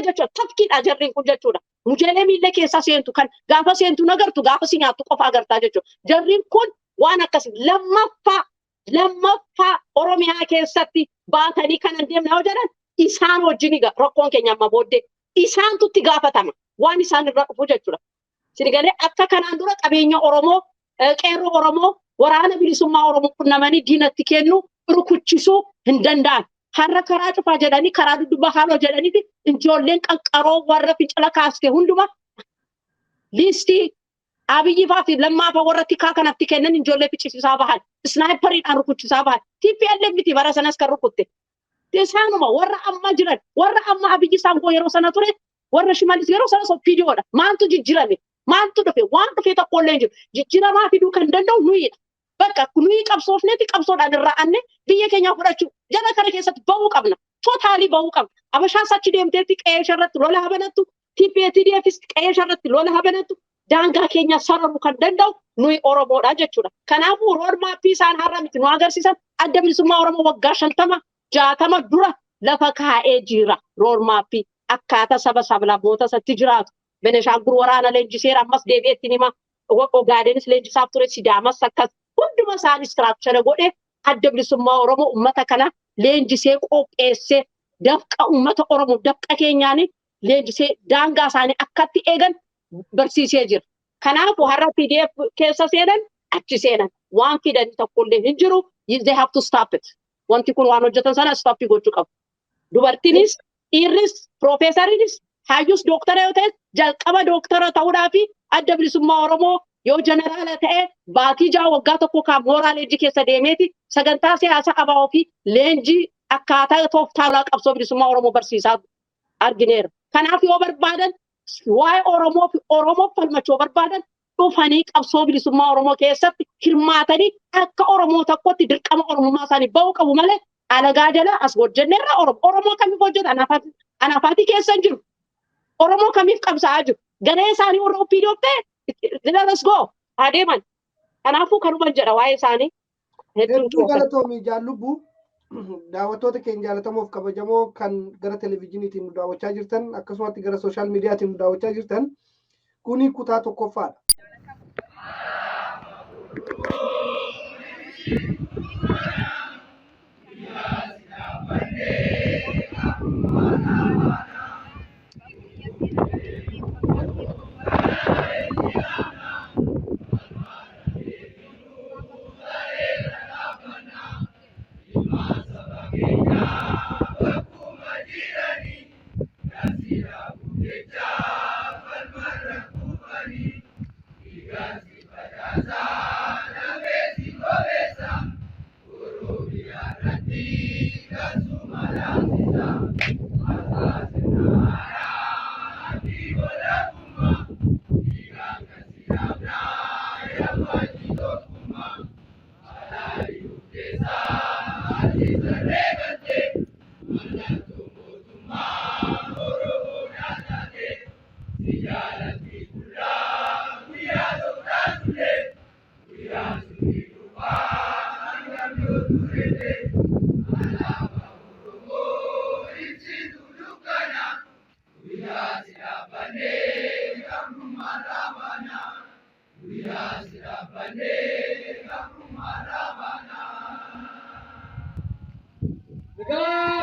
jechuudha tafkiidha jarri kun jechuudha. Mujeelee miillee keessa seentu kan gaafa seentu nagartu gaafa si nyaattu qofa agartaa jechuudha. Jarri kun waan akkasii lammaffaa Oromiyaa keessatti baatanii kan deemna yoo jedhan isaan wajjin rakkoon keenya amma booddee isaantutti gaafatama waan isaan irraa dhufu jechuudha. Sinigalee akka kanaan dura qabeenya Oromoo qeerroo Oromoo waraana bilisummaa Oromoo qunnamanii diinatti kennu rukuchisuu hin danda'an. Har'a karaa cufaa jedhanii karaa dudduuba haaloo jedhaniiti ijoolleen qaqqaroo warra fincila kaaste hunduma liistii Abiyyi fi Lammaa fa warra tikaa kanatti kennan ijoollee ficcisiisaa bahan snaayiperiidhaan rukuchisaa bahan TPLF miti bara sanas kan rukutte. Isaanuma warra amma jiran warra amma Abiyyi Saangoo yeroo sana ture warra Shimalis yeroo sana soppiidiyoodha. Maaltu jijjirame maaltu dhufe waan dhufe tokkollee hin jiru jijjiramaa fiduu kan danda'u nuyidha. Bakka nuyi qabsoofneeti qabsoodhaan irraa anne biyya keenya fudhachuu jala kana keessatti bahuu qabna. Tootaalii bahuu qabna. Abashaas achi deemteetti qe'ee isheerratti lola habanattu TPTDFis qe'ee isheerratti lola habanattu daangaa keenya sararuu kan danda'u nuyi Oromoodha jechuudha. Kanaafuu roodmaappii isaan har'a miti nu agarsiisan adda bilisummaa Oromoo waggaa 50 dura lafa kaa'ee jira. Roodmaappii akkaataa saba sablammoota isatti jiraatu. Beneshaangul waraana leenjiseera ammas deebi'eetti nima Ogaadenis leenjisaaf ture Sidaamas akkas hunduma isaanii istiraakchara godhee adda bilisummaa Oromoo uummata kana leenjisee qopheessee dafqa uummata Oromoo dafqa keenyaani leenjisee daangaa isaanii akkatti eegan barsiisee jira. Kanaafuu har'a PDF keessa seenan achi seenan waan fidan tokkollee hin jiru. They have to stop it. Wanti kun waan hojjetan sana stop gochuu qabu. Dubartiinis dhiirris piroofeesariinis hayyus dooktara yoo ta'e jalqaba dooktara ta'uudhaa fi adda bilisummaa Oromoo yoo jeneraala ta'e baatii jaa waggaa tokko kan mooraa leenjii keessa deemeeti sagantaa siyaasaa ABO fi leenjii akkaataa tooftaa qabsoo bilisummaa Oromoo barsiisaa argineera. Kanaaf yoo barbaadan waa'ee Oromoo fi Oromoo falmachuu barbaadan dhufanii qabsoo bilisummaa Oromoo keessatti hirmaatanii akka Oromoo tokkotti dirqama Oromummaa isaanii bahuu qabu malee alagaa jala as hojjenneerra Oromoo kamiif hojjeta anafaatii keessa hin jiru. Oromoo kamiif qabsaa'aa jiru. Garee isaanii warra OPDO ta'e let us go adeeman. Kanaafuu kanuma jedha waa'ee isaanii. Hedduu galatoomii jaallubbuu daawwattoota keenya jaalatamoo kabajamoo kan gara televezyiiniitiin nu daawwachaa jirtan akkasumas gara sooshaal miidiyaatiin nu daawwachaa jirtan kuni kutaa tokkoffaadha. Guru Biharati Negara